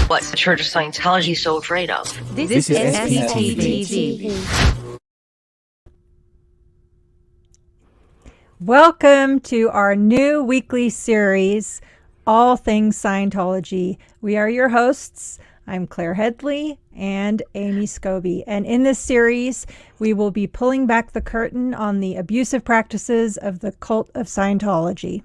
what the Church of Scientology is so afraid of. This is SPTV. Welcome to our new weekly series, All Things Scientology. We are your hosts. I'm Claire Headley and Amy Scobee. And in this series, we will be pulling back the curtain on the abusive practices of the cult of Scientology.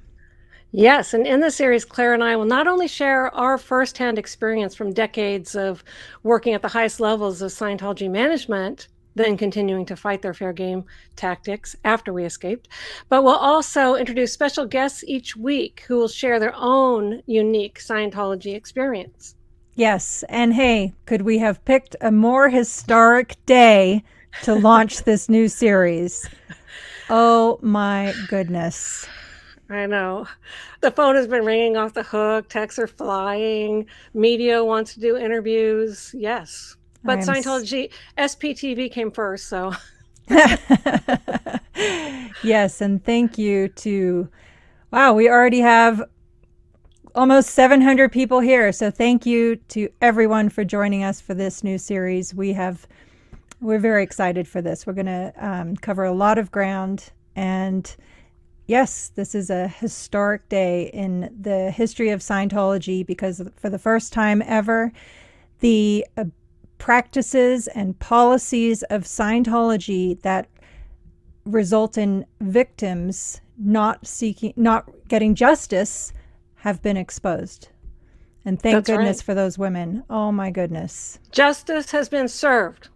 Yes, and in this series, Claire and I will not only share our firsthand experience from decades of working at the highest levels of Scientology management, then continuing to fight their fair game tactics after we escaped, but we'll also introduce special guests each week who will share their own unique Scientology experience. Yes, and hey, could we have picked a more historic day to launch this new series? Oh my goodness. I know. The phone has been ringing off the hook. Texts are flying. Media wants to do interviews. Yes. But Scientology, SPTV came first, so. Yes, and thank you to, wow, we already have almost 700 people here. So thank you to everyone for joining us for this new series. We're very excited for this. We're going to cover a lot of ground, and yes, this is a historic day in the history of Scientology because for the first time ever, the practices and policies of Scientology that result in victims not getting justice have been exposed. And thank goodness for those women. Oh my goodness. Justice has been served.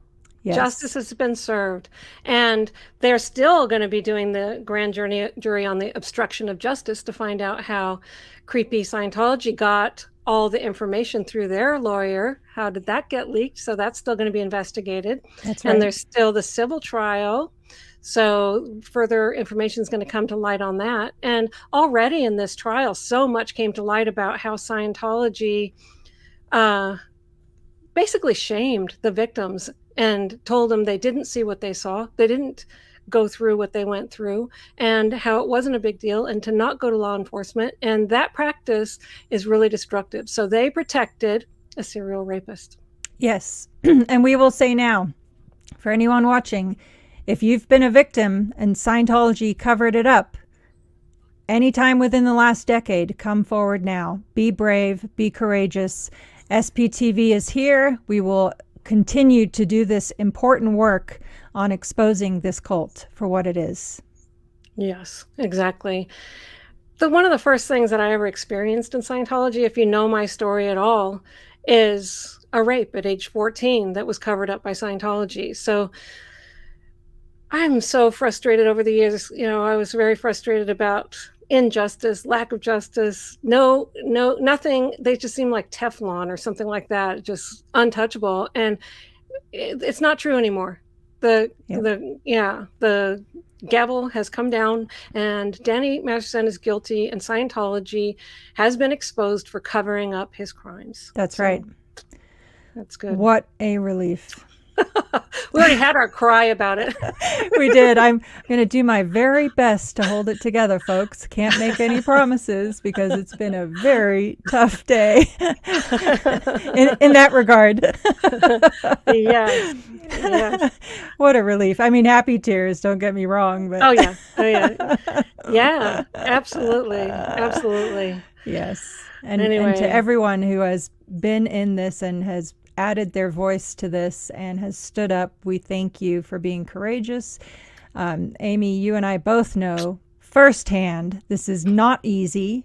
Yes. Justice has been served. And they're still going to be doing the grand jury on the obstruction of justice to find out how creepy Scientology got all the information through their lawyer. How did that get leaked? So that's still going to be investigated. That's right. And there's still the civil trial. So further information is going to come to light on that. And already in this trial, so much came to light about how Scientology basically shamed the victims and told them they didn't see what they saw. They didn't go through what they went through, and how it wasn't a big deal, and to not go to law enforcement. And that practice is really destructive. So they protected a serial rapist. Yes. And we will say now, for anyone watching, if you've been a victim and Scientology covered it up, anytime within the last decade, come forward now. Be brave, be courageous. SPTV is here. We will continue to do this important work on exposing this cult for what it is. Yes, exactly. One of the first things that I ever experienced in Scientology, if you know my story at all, is a rape at age 14 that was covered up by Scientology. So I'm so frustrated over the years. You know, I was very frustrated about injustice, lack of justice, nothing. They just seem like Teflon or something like that, just untouchable. And it's not true anymore. The gavel has come down, and Danny Masterson is guilty, and Scientology has been exposed for covering up his crimes. That's right. That's good. What a relief. We already had our cry about it. We did. I'm going to do my very best to hold it together, folks. Can't make any promises because it's been a very tough day in that regard. Yes. Yes. What a relief. I mean, happy tears, don't get me wrong. But Oh, yeah. Yeah, absolutely. Absolutely. Yes. And Anyway. to everyone who has been in this and has added their voice to this and has stood up, we thank you for being courageous. Amy, you and I both know firsthand this is not easy.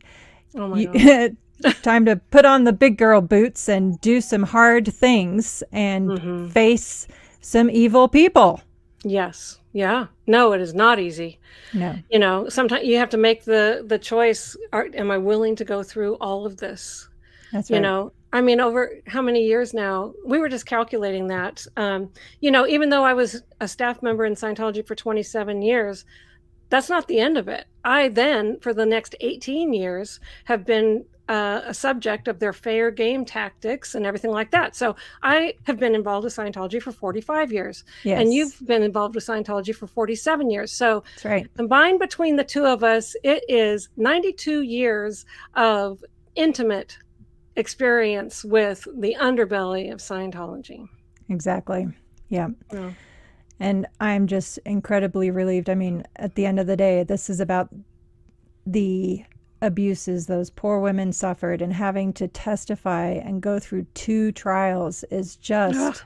Oh my God. Time to put on the big girl boots and do some hard things and face some evil people. Yes. Yeah. No, it is not easy. No. You know, sometimes you have to make the choice. Am I willing to go through all of this? That's right. You know, I mean, over how many years now? We were just calculating that. You know, even though I was a staff member in Scientology for 27 years, that's not the end of it. I then, for the next 18 years, have been a subject of their fair game tactics and everything like that. So I have been involved with Scientology for 45 years. Yes. And you've been involved with Scientology for 47 years. So That's right. Combined between the two of us, it is 92 years of intimate experience with the underbelly of Scientology. Exactly. Yeah. Yeah. And I'm just incredibly relieved. I mean, at the end of the day, this is about the abuses those poor women suffered, and having to testify and go through 2 trials is just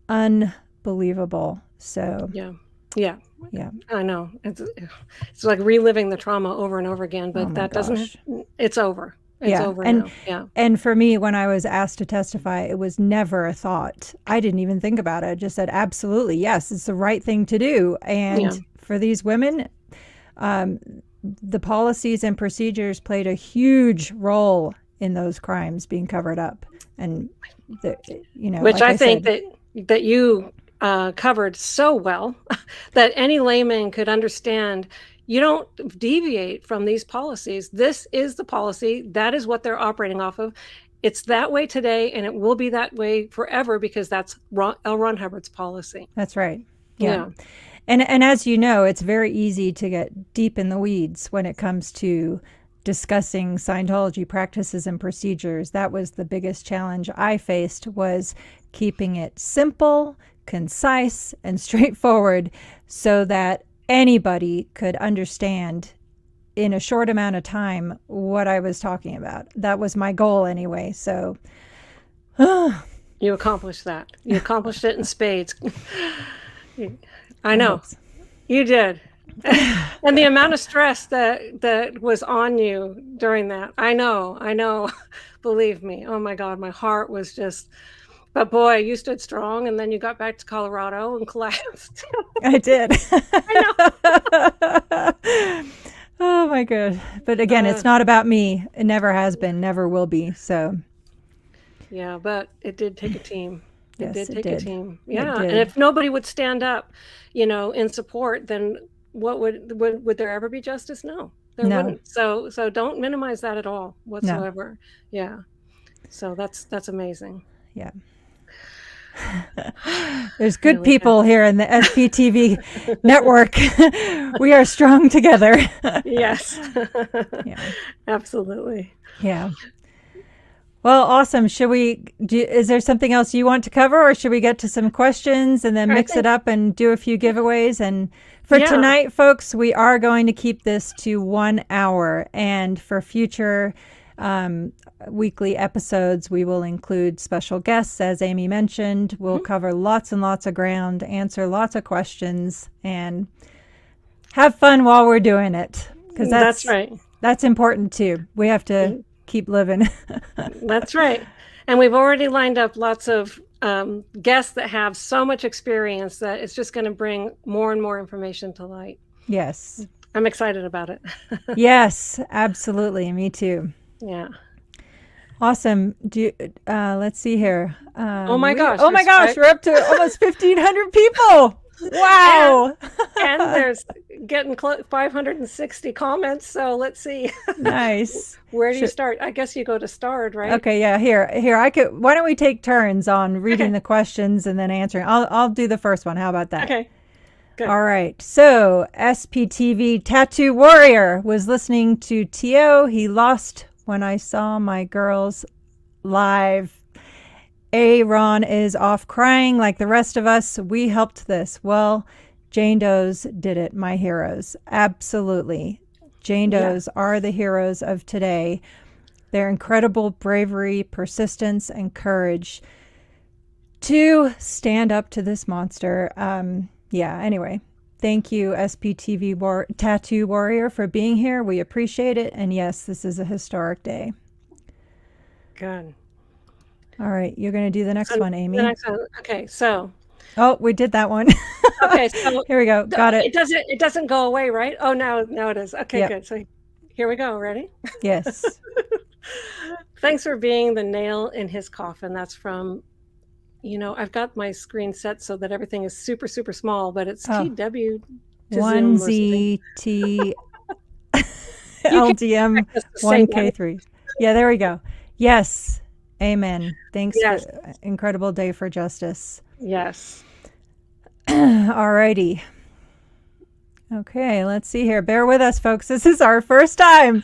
unbelievable. So Yeah. I know. It's like reliving the trauma over and over again, but that doesn't, it's over. It's over now. Yeah. And for me, when I was asked to testify, it was never a thought. I didn't even think about it. I just said, absolutely, yes, it's the right thing to do. And for these women, the policies and procedures played a huge role in those crimes being covered up. And, which like I think that you covered so well that any layman could understand. You don't deviate from these policies. This is the policy. That is what they're operating off of. It's that way today, and it will be that way forever, because that's L. Ron Hubbard's policy. That's right. Yeah. And as you know, it's very easy to get deep in the weeds when it comes to discussing Scientology practices and procedures. That was the biggest challenge I faced, was keeping it simple, concise, and straightforward, so that anybody could understand in a short amount of time what I was talking about. That was my goal anyway. So you accomplished that. You accomplished it in spades. I know you did. And the amount of stress that was on you during that. I know. Believe me. Oh my God. My heart was just, but boy, you stood strong, and then you got back to Colorado and collapsed. I did. I know. Oh my God. But again, it's not about me. It never has been, never will be. So. Yeah, but it did take a team. It did take a team. Yeah. And if nobody would stand up, in support, then what would there ever be justice? No, there wouldn't. So don't minimize that at all whatsoever. No. Yeah. So that's amazing. Yeah. There's good people here in the SPTV network. We are strong together. Yes. Yeah. Absolutely. Yeah. Well, awesome. Is there something else you want to cover, or should we get to some questions and then mix it up and do a few giveaways? And for tonight, folks, we are going to keep this to 1 hour. And for future weekly episodes, we will include special guests, as Amy mentioned. We'll cover lots and lots of ground, answer lots of questions, and have fun while we're doing it. Because that's right. That's important too. We have to keep living. That's right. And we've already lined up lots of guests that have so much experience that it's just going to bring more and more information to light. Yes. I'm excited about it. Yes, absolutely. Me too. Yeah. Awesome. Let's see here. Oh my gosh. We're up to almost 1,500 people. Wow. And there's getting 560 comments. So let's see. Nice. Where do you start? I guess you go to Starred, right? Okay. Yeah. Here. Why don't we take turns on reading the questions and then answering? I'll do the first one. How about that? Okay. Good. All right. So SPTV Tattoo Warrior was listening to T.O. He lost when I saw my girls live. Ron is off crying like the rest of us. We helped this. Well, Jane Does did it, my heroes. Absolutely. Jane Does are the heroes of today. Their incredible bravery, persistence, and courage to stand up to this monster. Anyway, thank you, SPTV Tattoo Warrior, for being here. We appreciate it. And yes, this is a historic day. Good. All right, you're going to do the next one, Amy. The next one. Okay, so. Oh, we did that one. Okay, so here we go. Got it. It doesn't go away, right? Oh, now it is. Okay, Good. So here we go. Ready? Yes. Thanks for being the nail in his coffin. That's from, I've got my screen set so that everything is super, super small, but it's TW. 1ZT LDM 1K3. Yeah, there we go. Yes. Amen. Thanks. Yes. For incredible day for justice. Yes. All righty. Okay, let's see here. Bear with us, folks. This is our first time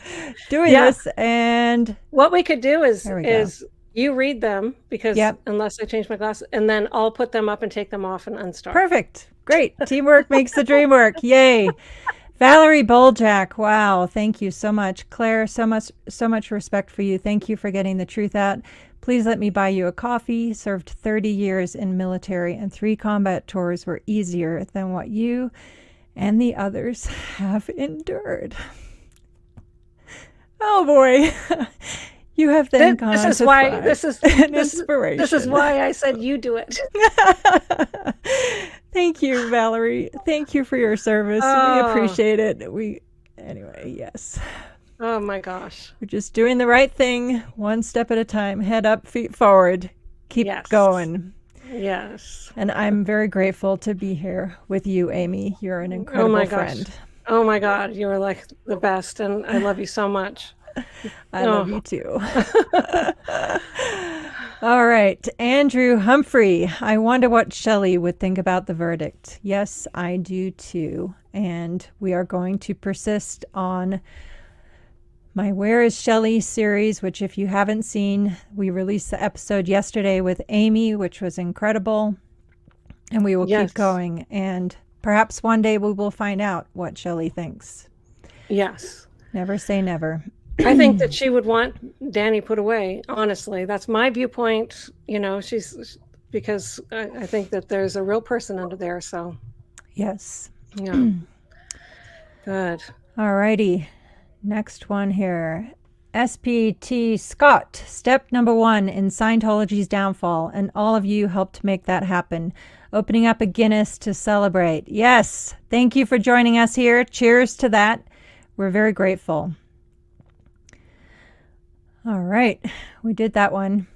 doing this. And what we could do is there we go. you read them, because unless I change my glasses, and then I'll put them up and take them off and unstart. Perfect. Great. Teamwork makes the dream work. Yay. Valerie Boljak. Wow. Thank you so much. Claire, so much respect for you. Thank you for getting the truth out. Please let me buy you a coffee. Served 30 years in military, and 3 combat tours were easier than what you and the others have endured. Oh boy. You have then gone this is to why thrive. this is inspiration. This is why I said you do it. Thank you, Valerie. Thank you for your service. We appreciate it. Anyway, yes. Oh my gosh. We're just doing the right thing, one step at a time. Head up, feet forward. Keep going. Yes. And I'm very grateful to be here with you, Amy. You're an incredible friend. Oh my God. You're like the best, and I love you so much. I love you too. All right. Andrew Humphrey. I wonder what Shelley would think about the verdict. Yes, I do too. And we are going to persist on my Where is Shelley series, which if you haven't seen, we released the episode yesterday with Amy, which was incredible. And we will keep going. And perhaps one day we will find out what Shelley thinks. Yes. Never say never. I think that she would want Danny put away. Honestly, that's my viewpoint. Because I think that there's a real person under there. So, yes. Yeah. Good. All righty. Next one here. SPT Scott. Step number 1 in Scientology's downfall, and all of you helped make that happen. Opening up a Guinness to celebrate. Yes. Thank you for joining us here. Cheers to that. We're very grateful. All right, we did that one.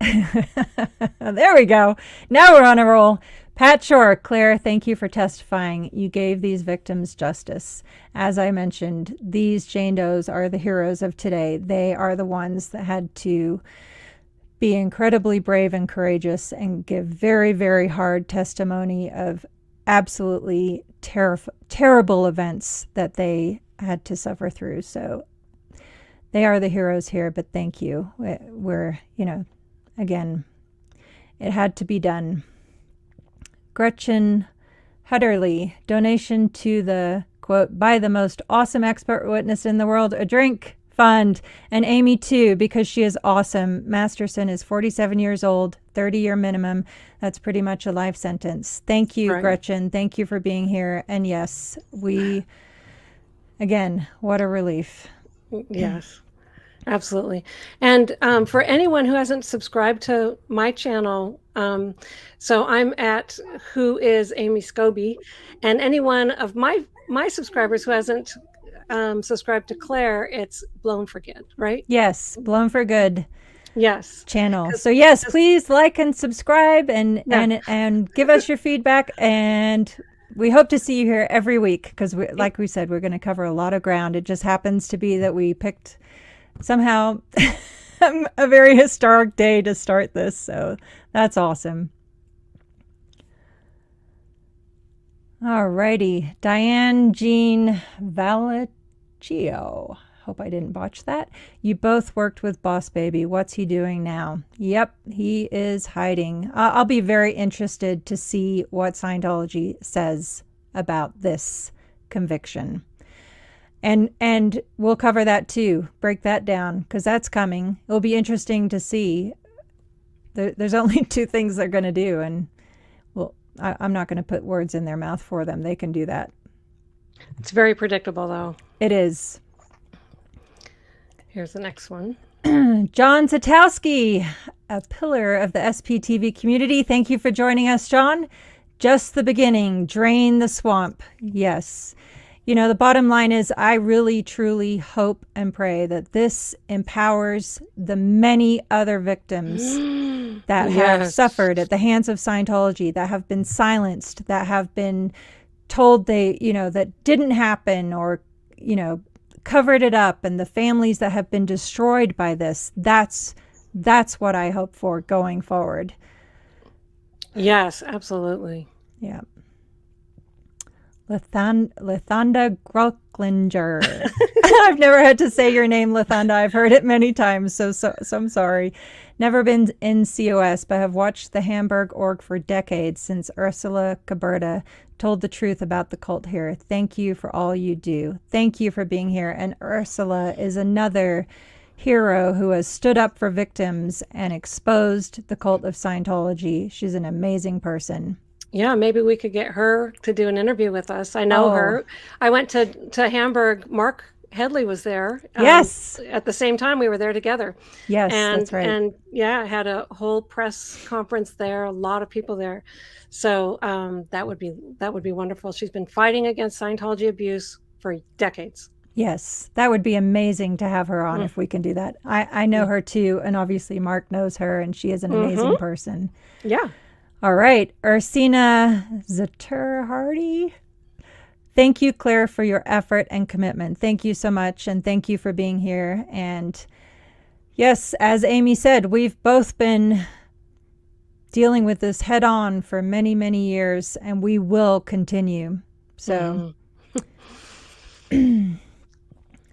There we go. Now we're on a roll. Pat Shore. Claire, thank you for testifying. You gave these victims justice. As I mentioned, these Jane Does are the heroes of today. They are the ones that had to be incredibly brave and courageous and give very, very hard testimony of absolutely terrible events that they had to suffer through. So they are the heroes here, but thank you. We're, again, it had to be done. Gretchen Hutterly, donation to the, quote, buy the most awesome expert witness in the world a drink fund. And Amy too, because she is awesome. Masterson is 47 years old, 30-year minimum. That's pretty much a life sentence. Thank you, Gretchen. Thank you for being here. And yes, again, what a relief. Yes, absolutely. And for anyone who hasn't subscribed to my channel, so I'm at Who is Amy Scobee, and anyone of my subscribers who hasn't subscribed to Claire, it's Blown for Good, right? Yes, Blown for Good. Yes. Channel. So yes, please like and subscribe and give us your feedback, and we hope to see you here every week because, like we said, we're going to cover a lot of ground. It just happens to be that we picked somehow a very historic day to start this. So that's awesome. All righty. Diane Jean Valaccio. Hope I didn't botch that. You both worked with Boss Baby. What's he doing now? Yep, he is hiding. I'll be very interested to see what Scientology says about this conviction. And we'll cover that too. Break that down because that's coming. It'll be interesting to see. There's only 2 things they're going to do, and I'm not going to put words in their mouth for them. They can do that. It's very predictable, though. It is. Here's the next one. John Zatowski, a pillar of the SPTV community. Thank you for joining us, John. Just the beginning. Drain the swamp. Yes. The bottom line is I really, truly hope and pray that this empowers the many other victims that have suffered at the hands of Scientology, that have been silenced, that have been told that didn't happen or, covered it up, and the families that have been destroyed by this. That's what I hope for going forward. Yes, absolutely. Yeah. Lithanda Grocklinger. I've never had to say your name, Lithanda. I've heard it many times, so I'm sorry. Never been in COS, but have watched the Hamburg org for decades since Ursula Caberta told the truth about the cult here. Thank you for all you do. Thank you for being here. And Ursula is another hero who has stood up for victims and exposed the cult of Scientology. She's an amazing person. Yeah, maybe we could get her to do an interview with us. I know her. I went to Hamburg. Mark Headley was there. Yes. At the same time, we were there together. Yes, and, that's right. And yeah, I had a whole press conference there. A lot of people there. So that would be wonderful. She's been fighting against Scientology abuse for decades. Yes, that would be amazing to have her on if we can do that. I know her too, and obviously Mark knows her, and she is an amazing person. Yeah. All right, Ursina Zaterhardy. Thank you, Claire, for your effort and commitment. Thank you so much, and thank you for being here. And yes, as Amy said, we've both been dealing with this head on for many, many years, and we will continue. So,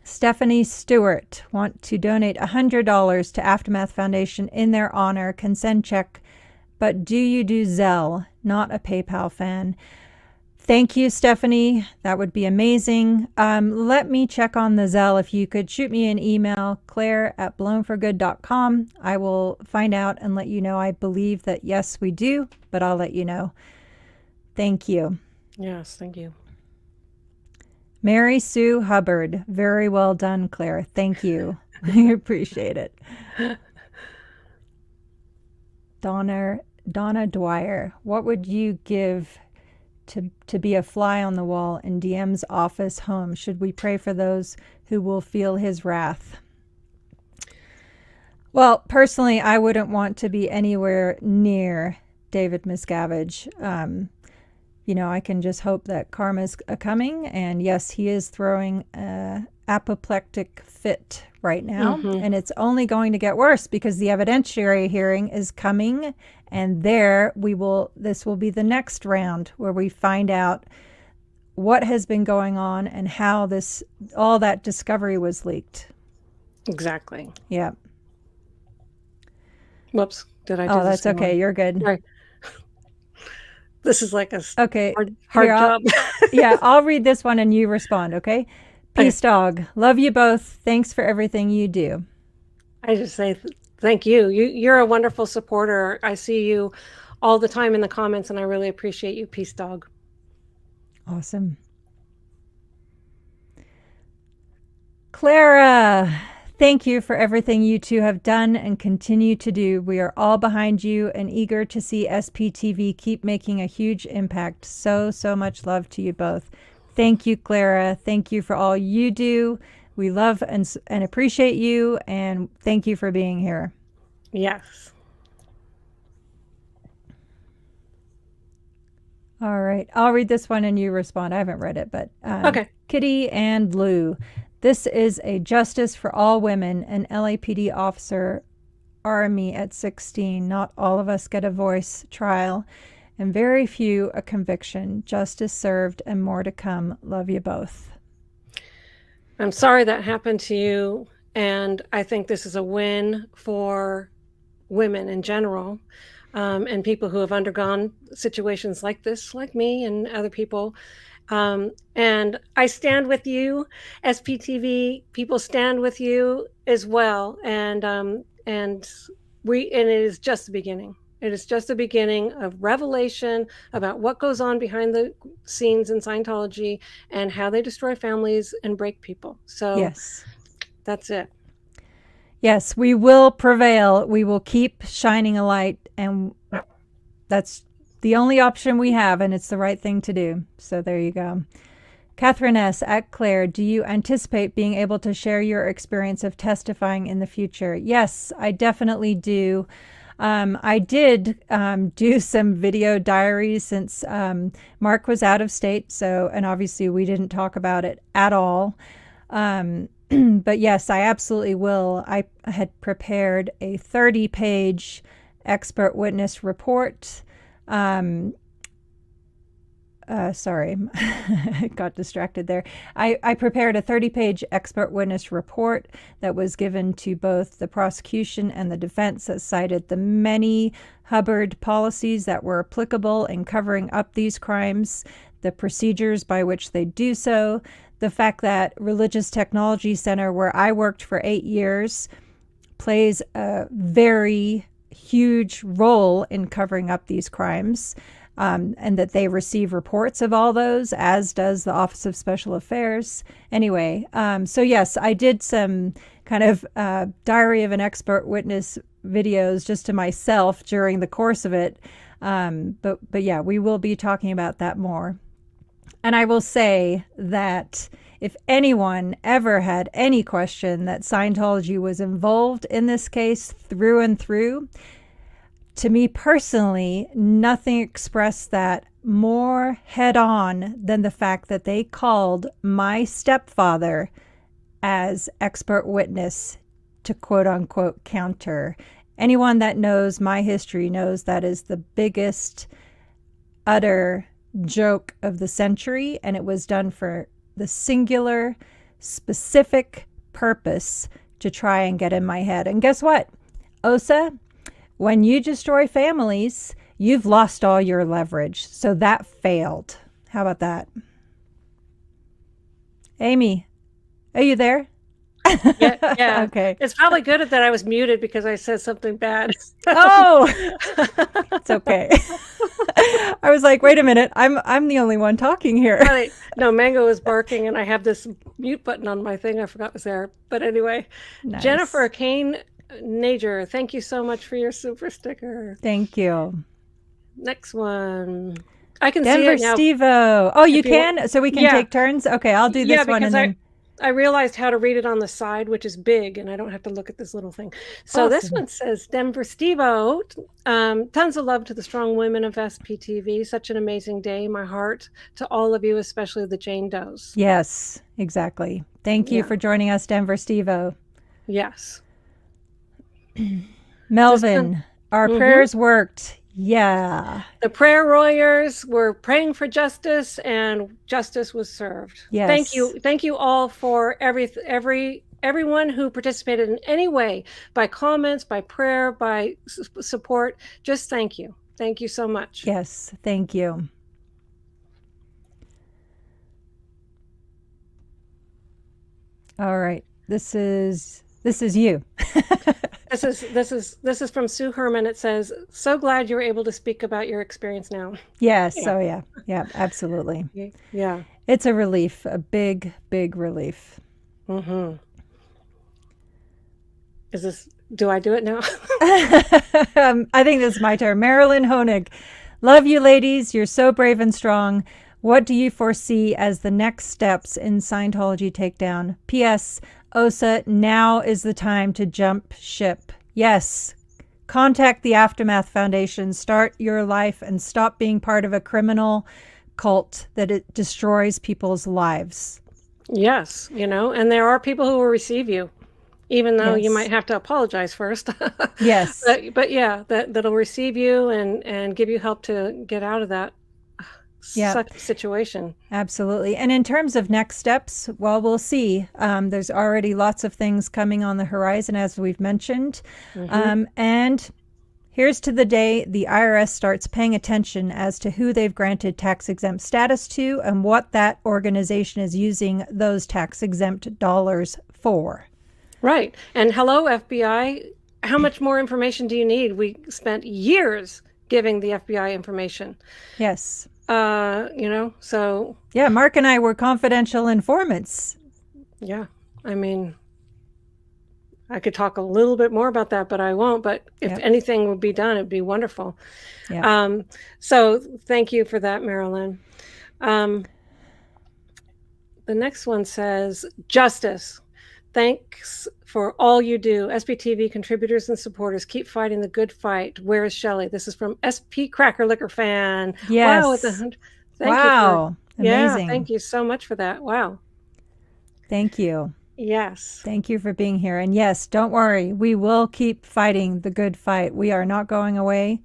Stephanie Stewart want to donate $100 to Aftermath Foundation in their honor. Can send check. But do you do Zelle? Not a PayPal fan. Thank you, Stephanie. That would be amazing. Let me check on the Zelle. If you could shoot me an email, claire@blownforgood.com. I will find out and let you know. I believe that, yes, we do, but I'll let you know. Thank you. Yes, thank you. Mary Sue Hubbard. Very well done, Claire. Thank you. I appreciate it. Donna Dwyer, what would you give to be a fly on the wall in DM's office home? Should we pray for those who will feel his wrath? Well, personally, I wouldn't want to be anywhere near David Miscavige. I can just hope that karma's coming. And yes, he is throwing an apoplectic fit right now. And it's only going to get worse because the evidentiary hearing is coming. And this will be the next round where we find out what has been going on and how all that discovery was leaked. Exactly. Yeah. Whoops. Did I do Oh, that's okay. one? You're good. Right. This is like a hard Here, job. Yeah, I'll read this one and you respond, okay? Peace, dog. Love you both. Thanks for everything you do. I just say thank you. You're a wonderful supporter. I see you all the time in the comments, and I really appreciate you. Peace, dog. Awesome. Clara, thank you for everything you two have done and continue to do. We are all behind you and eager to see SPTV keep making a huge impact. So much love to you both. Thank you, Clara. Thank you for all you do. We love and appreciate you, and thank you for being here. Yes. All right. I'll read this one and you respond. I haven't read it, but okay. Kitty and Lou. This is a justice for all women. An LAPD officer army at 16. Not all of us get a voice trial, and very few a conviction. Justice served and more to come. Love you both. I'm sorry that happened to you, and I think this is a win for women in general, and people who have undergone situations like this, like me and other people. And I stand with you, SPTV. People stand with you as well, and it is just the beginning. It is just the beginning of revelation about what goes on behind the scenes in Scientology and how they destroy families and break people. So yes, that's it. Yes, we will prevail. We will keep shining a light, and that's the only option we have, and it's the right thing to do. So there you go. Catherine S. at Claire, do you anticipate being able to share your experience of testifying in the future? Yes, I definitely do. I did do some video diaries since Mark was out of state, and obviously we didn't talk about it at all. But yes, I absolutely will. I had prepared a 30-page expert witness report, sorry, got distracted there. I prepared a 30-page expert witness report that was given to both the prosecution and the defense that cited the many Hubbard policies that were applicable in covering up these crimes, the procedures by which they do so, the fact that Religious Technology Center, where I worked for 8 years, plays a very huge role in covering up these crimes. And that they receive reports of all those, as does the Office of Special Affairs. Anyway, so yes, I did some kind of diary of an expert witness videos just to myself during the course of it. But yeah, we will be talking about that more. And I will say that if anyone ever had any question that Scientology was involved in this case through and through, to me personally, nothing expressed that more head on than the fact that they called my stepfather as expert witness to quote unquote counter. Anyone that knows my history knows that is the biggest utter joke of the century, and it was done for the singular, specific purpose to try and get in my head. And guess what? OSA, when you destroy families, you've lost all your leverage. So that failed. How about that? Amy, are you there? Yeah. Okay. It's probably good that I was muted because I said something bad. Oh, it's okay. I was like, wait a minute. I'm the only one talking here. Right. No, Mango is barking, and I have this mute button on my thing. I forgot it was there. But anyway, Nice. Jennifer Kane Nager, thank you so much for your super sticker. Thank you. Next one. I can Denver see it now. Steve-O. Oh, you If you can? So we can Yeah. take turns? Okay, I'll do this one. Because And then I realized how to read it on the side, which is big, and I don't have to look at this little thing. So this Awesome. one says, Denver Steve-O, tons of love to the strong women of SPTV. Such an amazing day. My heart to all of you, especially the Jane Does. Yes, exactly. Thank you Yeah. for joining us, Denver Steve-O. Yes. Melvin, our prayers worked. Yeah. The prayer warriors were praying for justice, and justice was served. Yes. Thank you all for everyone who participated in any way, by comments, by prayer, by support. Just thank you. Thank you so much. Yes, thank you. All right. This is you. This is from Sue Herman. It says, "So glad you were able to speak about your experience now." Yes. Yeah. Oh, yeah. Yeah, absolutely. Yeah. It's a relief, a big, big relief. Mm-hmm. Do I do it now? I think this is my turn. Marilyn Honig. Love you, ladies. You're so brave and strong. What do you foresee as the next steps in Scientology takedown? P.S. OSA, now is the time to jump ship. Yes. Contact the Aftermath Foundation. Start your life and stop being part of a criminal cult that it destroys people's lives. Yes, and there are people who will receive you, even though you Yes. might have to apologize first. Yes. But yeah, that'll receive you and give you help to get out of that such situation. Absolutely. And in terms of next steps, well, we'll see. There's already lots of things coming on the horizon, as we've mentioned. And here's to the day the IRS starts paying attention as to who they've granted tax-exempt status to and what that organization is using those tax-exempt dollars for. Right. And hello, FBI. How much more information do you need? We spent years giving the FBI information. Yes. So. Yeah, Mark and I were confidential informants. Yeah. I mean, I could talk a little bit more about that, but I won't. But if anything would be done, it'd be wonderful. Yeah. So thank you for that, Marilyn. The next one says, justice. Thanks for all you do. SPTV contributors and supporters, keep fighting the good fight. Where is Shelley? This is from SP Cracker Liquor Fan. Yes. Wow. Amazing. Thank you so much for that. Wow. Thank you. Yes. Thank you for being here. And yes, don't worry. We will keep fighting the good fight. We are not going away,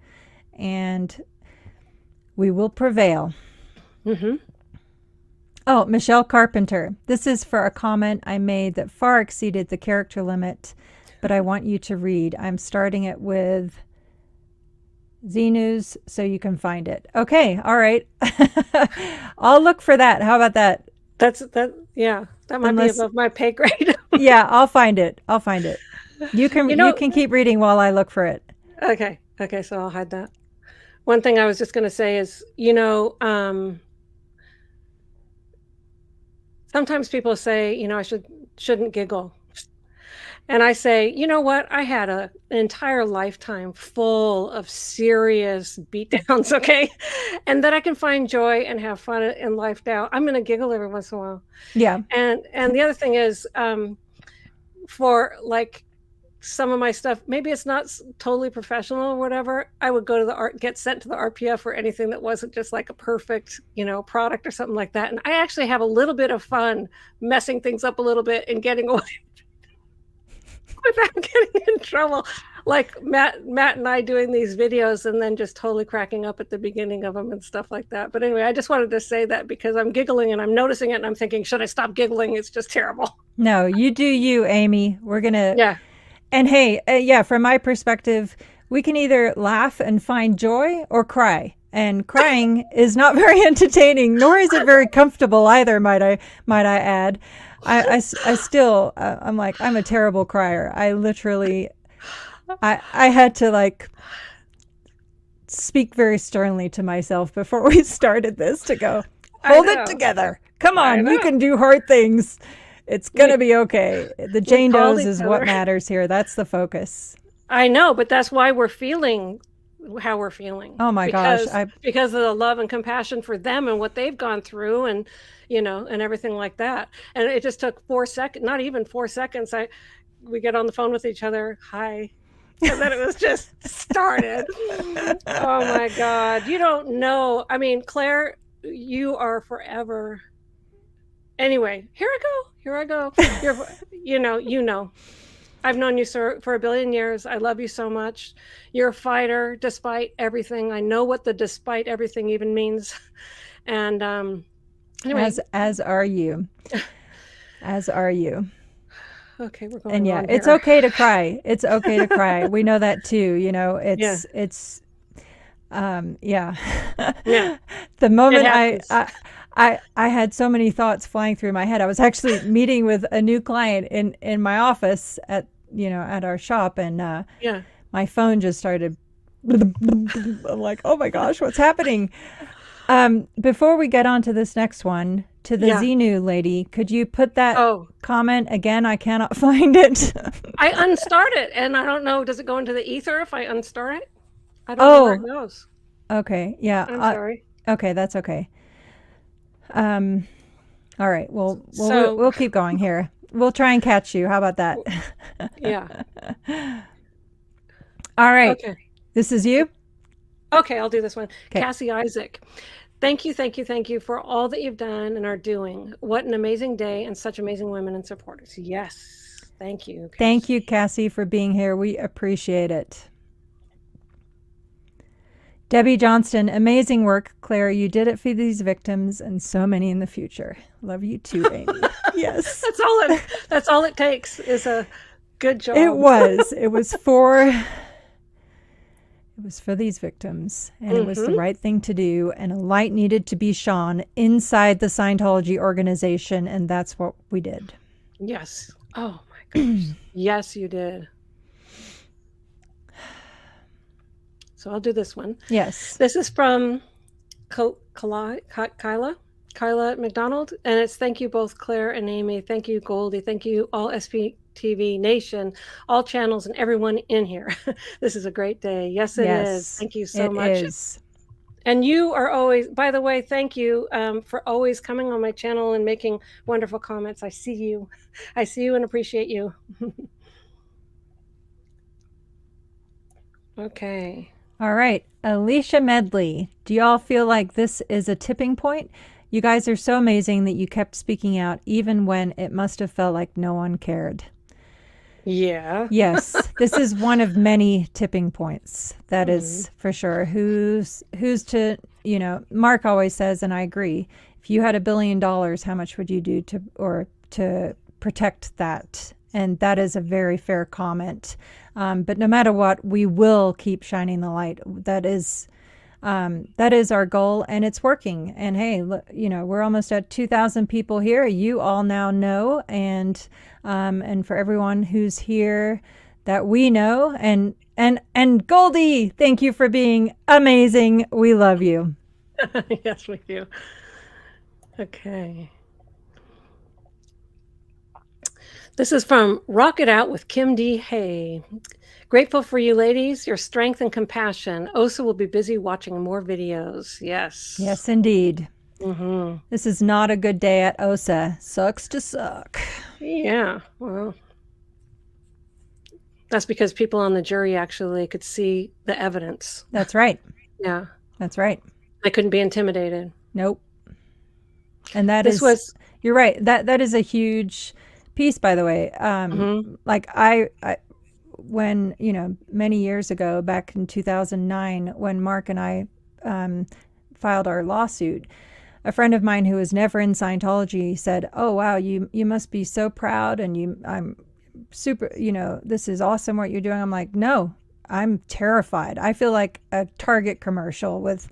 and we will prevail. Mm-hmm. Oh, Michelle Carpenter. This is for a comment I made that far exceeded the character limit, but I want you to read. I'm starting it with Z-News so you can find it. Okay, all right. I'll look for that. How about that? Yeah, that might be above my pay grade. Yeah, I'll find it. You can keep reading while I look for it. Okay, so I'll hide that. One thing I was just going to say is, sometimes people say, I shouldn't giggle. And I say, you know what? I had an entire lifetime full of serious beatdowns, okay? And that I can find joy and have fun in life now. I'm going to giggle every once in a while. Yeah. And the other thing is, for like some of my stuff, maybe it's not totally professional or whatever, I would go to get sent to the RPF for anything that wasn't just like a perfect, product or something like that. And I actually have a little bit of fun messing things up a little bit and getting away without getting in trouble. Like Matt and I doing these videos and then just totally cracking up at the beginning of them and stuff like that. But anyway, I just wanted to say that because I'm giggling and I'm noticing it and I'm thinking, should I stop giggling? It's just terrible. No, you do you, Amy. We're going to... Yeah. And hey, from my perspective, we can either laugh and find joy or cry. And crying is not very entertaining, nor is it very comfortable either, might I add. I still, I'm like, I'm a terrible crier. I literally, I had to like speak very sternly to myself before we started this to go, hold it together. Come on, you can do hard things. It's going to be okay. The Jane Does is what matters here. That's the focus. I know, but that's why we're feeling how we're feeling. Oh my gosh. Because of the love and compassion for them and what they've gone through and, and everything like that. And it just took 4 seconds, not even 4 seconds. We get on the phone with each other. Hi. And then it was just started. Oh my God. You don't know. I mean, Claire, you are forever. Anyway, here I go. You're, I've known you for a billion years. I love you so much. You're a fighter despite everything. I know what the despite everything even means. And anyway. As are you. As are you. Okay, we're going. And yeah, on it's here. okay to cry. It's okay to cry. We know that too. It's yeah. The moment I had so many thoughts flying through my head. I was actually meeting with a new client in my office at our shop, and my phone just started. I'm like, oh my gosh, what's happening? Before we get on to this next one, to the Xenu lady, could you put that comment again? I cannot find it. I unstart it, and I don't know. Does it go into the ether if I unstart it? I don't know where it goes. Okay. Yeah. I'm sorry. Okay, that's okay. All right. We'll keep going here. We'll try and catch you. How about that? Yeah. All right. Okay. This is you? Okay, I'll do this one. Okay. Cassie Isaac. Thank you for all that you've done and are doing. What an amazing day and such amazing women and supporters. Yes. Thank you, Cassie. Thank you, Cassie, for being here. We appreciate it. Debbie Johnston, amazing work, Claire. You did it for these victims and so many in the future. Love you too, Amy. Yes. That's all it takes is a good job. It was for these victims, and it was the right thing to do, and a light needed to be shone inside the Scientology organization, and that's what we did. Yes. Oh my gosh. Yes, you did. So I'll do this one. Yes. This is from Kyla McDonald, and it's thank you both Claire and Amy. Thank you Goldie. Thank you all SPTV Nation, all channels, and everyone in here. This is a great day. Yes, it is. Thank you so much. It is. And you are always, by the way, thank you for always coming on my channel and making wonderful comments. I see you and appreciate you. Okay. All right. Alicia Medley, do y'all feel like this is a tipping point? You guys are so amazing that you kept speaking out even when it must have felt like no one cared. Yeah. Yes. This is one of many tipping points. That is for sure. Who's to Mark always says, and I agree, if you had $1 billion, how much would you do to protect that? And that is a very fair comment. But no matter what, we will keep shining the light. That is our goal, and it's working. And hey, look, we're almost at 2,000 people here. You all now know, and for everyone who's here that we know, and Goldie, thank you for being amazing. We love you. Yes, we do. Okay. This is from Rock It Out with Kim D. Hay. Grateful for you ladies, your strength and compassion. Osa will be busy watching more videos. Yes. Yes, indeed. Mm-hmm. This is not a good day at OSA. Sucks to suck. Yeah, well, that's because people on the jury actually could see the evidence. That's right. Yeah. That's right. They couldn't be intimidated. Nope. And you're right. That is a huge piece, by the way. Like I when, many years ago, back in 2009, when Mark and I filed our lawsuit, a friend of mine who was never in Scientology said, "Oh, wow, you must be so proud, and I'm super, this is awesome what you're doing." I'm like, "No, I'm terrified. I feel like a Target commercial with,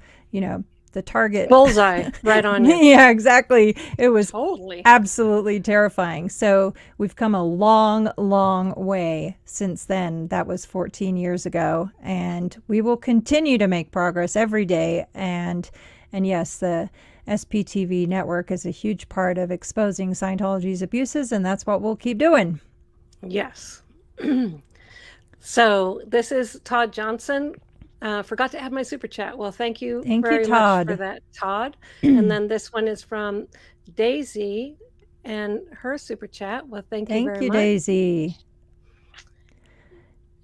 the Target bullseye right on you." Yeah, exactly. It was totally absolutely terrifying. So we've come a long, long way since then. That was 14 years ago, and we will continue to make progress every day. And yes, the SPTV network is a huge part of exposing Scientology's abuses, and that's what we'll keep doing. Yes. So this is Todd Johnson. Forgot to add my super chat. Well, thank you very much for that, Todd. And then this one is from Daisy and her super chat. Well, thank you very much. Thank you, Daisy.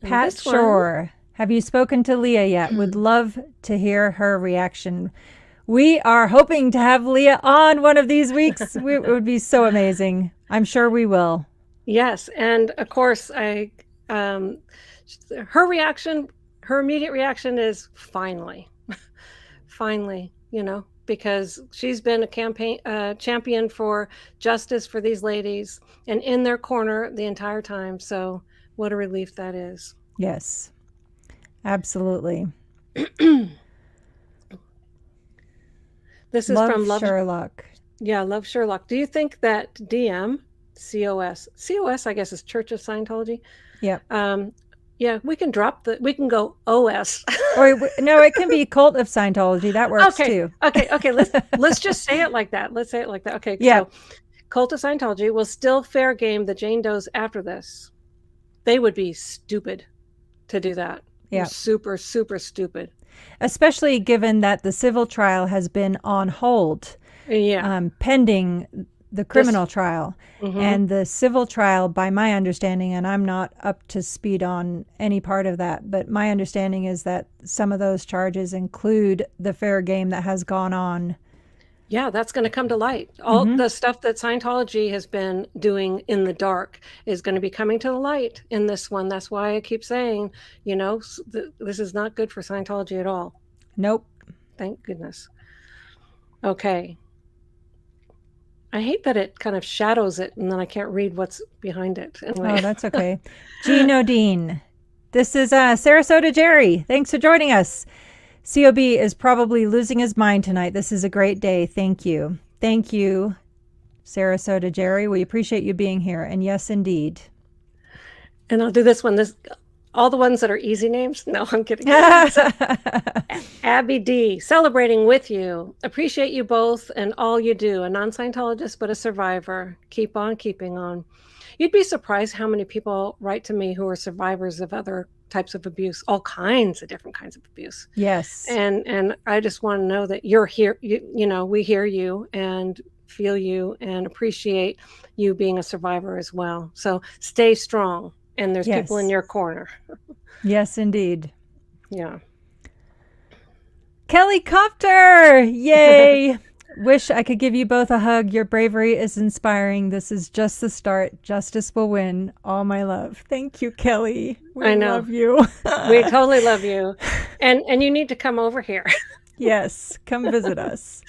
Pat Shore, have you spoken to Leah yet? Would love to hear her reaction. We are hoping to have Leah on one of these weeks. It would be so amazing. I'm sure we will. Yes, and of course, her immediate reaction is finally, because she's been a champion for justice for these ladies and in their corner the entire time. So what a relief that is. Yes, absolutely. This is from Love Sherlock. Yeah, Love Sherlock. Do you think that DM, COS, I guess is Church of Scientology? Yeah. Yeah, we can go OS. Or no, it can be Cult of Scientology. That works too. Okay. Let's just say it like that. Let's say it like that. Okay. Yeah. So Cult of Scientology will still fair game the Jane Does after this. They would be stupid to do that. Yeah. Super, super stupid. Especially given that the civil trial has been on hold. Yeah. Pending the criminal trial. Mm-hmm. And the civil trial, by my understanding, and I'm not up to speed on any part of that, but my understanding is that some of those charges include the fair game that has gone on. Yeah, that's going to come to light. All the stuff that Scientology has been doing in the dark is going to be coming to the light in this one. That's why I keep saying, this is not good for Scientology at all. Nope. Thank goodness. Okay. I hate that it kind of shadows it and then I can't read what's behind it. Anyway. Oh, that's okay. Gino Dean. This is Sarasota Jerry. Thanks for joining us. COB is probably losing his mind tonight. This is a great day. Thank you. Thank you, Sarasota Jerry. We appreciate you being here. And yes, indeed. And I'll do this one. All the ones that are easy names. No, I'm kidding. Abby D, celebrating with you. Appreciate you both and all you do. A non-Scientologist, but a survivor. Keep on keeping on. You'd be surprised how many people write to me who are survivors of other types of abuse, all kinds of different kinds of abuse. Yes. And I just want to know that you're here. We hear you and feel you and appreciate you being a survivor as well. So stay strong. And there's people in your corner. Yes, indeed. Yeah. Kelly Copter! Yay! Wish I could give you both a hug. Your bravery is inspiring. This is just the start. Justice will win. All my love. Thank you, Kelly. We love you. We totally love you. And you need to come over here. Yes, come visit us.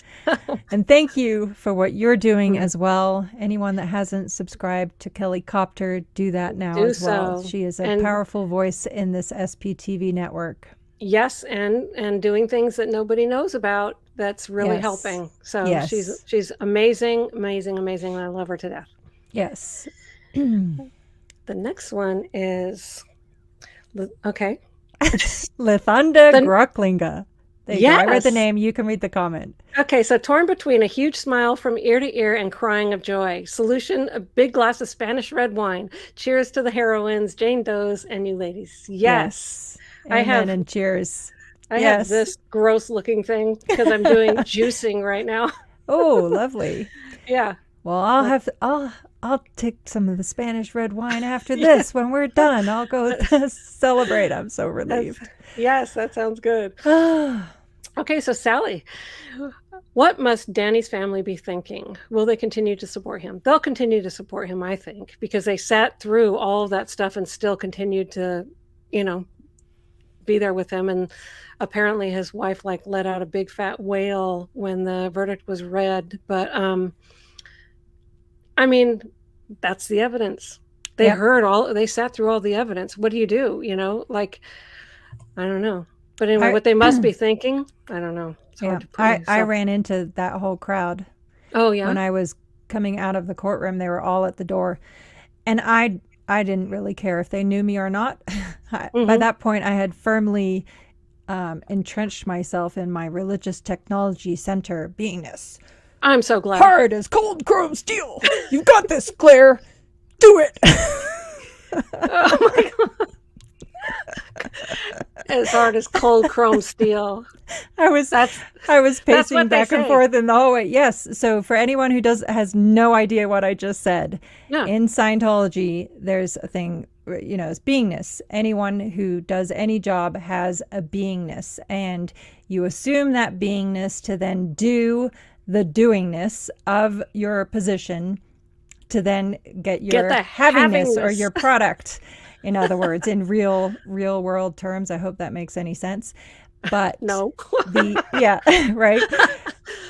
And thank you for what you're doing as well. Anyone that hasn't subscribed to Kelly Copter, do that now as well. So. She is a And powerful voice in this SPTV network. yes, and doing things that nobody knows about. That's really Yes. helping. So Yes. she's amazing, amazing, amazing. And I love her to death. Yes. The next one is okay. Lithanda Grocklinga. There you go. I read the Yes. name. You can read the comment. Okay, so torn between a huge smile from ear to ear and crying of joy. Solution, a big glass of Spanish red wine. Cheers to the heroines, Jane Does, and you ladies. Yes. I Amen have- and cheers. I Yes. have this gross looking thing because I'm doing juicing right now. Oh, lovely. Yeah. Well, I'll take some of the Spanish red wine after this. When we're done, I'll go celebrate. I'm so relieved. Yes, that sounds good. Okay, so Sally, what must Danny's family be thinking? Will they continue to support him? They'll continue to support him, I think, because they sat through all of that stuff and still continued to, be there with him. And apparently his wife let out a big fat wail when the verdict was read. But I mean, that's the evidence. They they sat through all the evidence. What do you do? I don't know. But anyway, what they must be thinking, I don't know. It's hard to put I ran into that whole crowd. Oh, yeah? When I was coming out of the courtroom, they were all at the door. And I didn't really care if they knew me or not. By that point, I had firmly entrenched myself in my religious technology center beingness. I'm so glad. Hard as cold chrome steel. You've got this, Claire. Do it. Oh, my God. As hard as cold chrome steel. I was pacing what they back and say. forth in the hallway. Yes. So for anyone who has no idea what I just said, in Scientology, there's a thing, it's beingness. Anyone who does any job has a beingness, and you assume that beingness to then do the doingness of your position to then get your havingness or your product. In other words, in real world terms, I hope that makes any sense. But no. Right.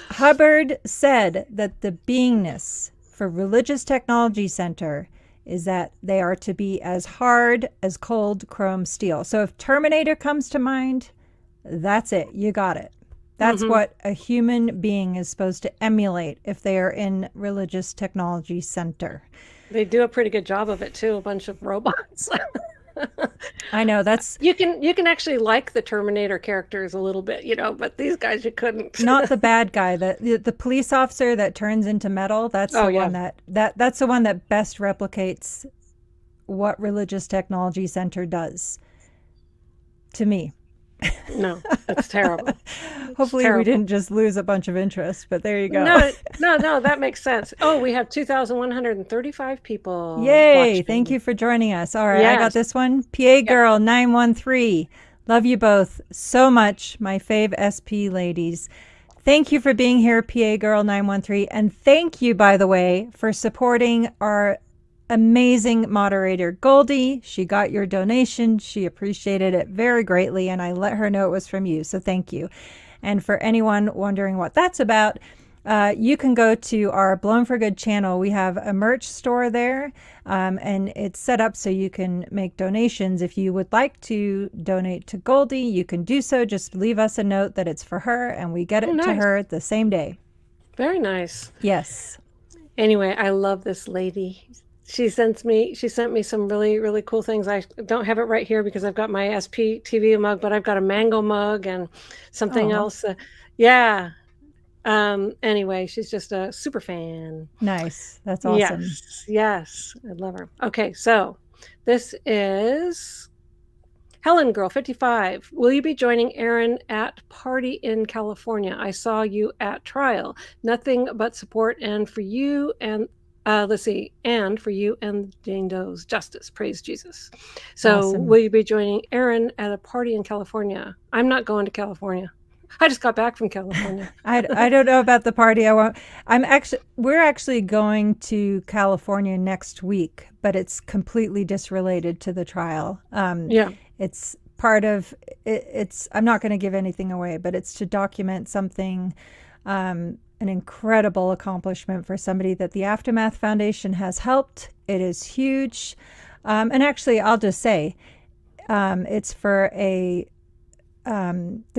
Hubbard said that the beingness for Religious Technology Center is that they are to be as hard as cold chrome steel. So if Terminator comes to mind, that's it. You got it. That's what a human being is supposed to emulate if they are in Religious Technology Center. They do a pretty good job of it too. A bunch of robots. I know that's you can actually like the Terminator characters a little bit, but these guys you couldn't. Not the bad guy. The police officer that turns into metal. That's the one that's the one that best replicates what Religious Technology Center does. To me. No, it's terrible. Hopefully we didn't just lose a bunch of interest, but there you go. No, that makes sense. Oh, we have 2,135 people. Yay. Thank you for joining us. All right, yes. I got this one. PA Girl 913. Love you both so much, my fave SP ladies. Thank you for being here, PA Girl 913. And thank you, by the way, for supporting our amazing moderator, Goldie. She got your donation. She appreciated it very greatly, and I let her know it was from you. So thank you. And for anyone wondering what that's about, you can go to our Blown for Good channel. We have a merch store there, and it's set up so you can make donations. If you would like to donate to Goldie, you can do so. Just leave us a note that it's for her, and we get it to her the same day. Very nice. Yes. Anyway, I love this lady. She sent me some really, really cool things. I don't have it right here because I've got my SP TV mug, but I've got a mango mug and something else. Anyway, she's just a super fan. Nice. That's awesome. Yes. I love her. Okay, so this is Helen Girl 55. Will you be joining Aaron at party in California? I saw you at trial. Nothing but support, and for you and and for you and Jane Doe's justice. Praise Jesus. So awesome. Will you be joining Aaron at a party in California? I'm not going to California. I just got back from California. I don't know about the party. We're actually going to California next week, but it's completely disrelated to the trial. It's part of it's, I'm not going to give anything away, but it's to document something, an incredible accomplishment for somebody that the Aftermath Foundation has helped. It is huge. And actually, I'll just say, it's for the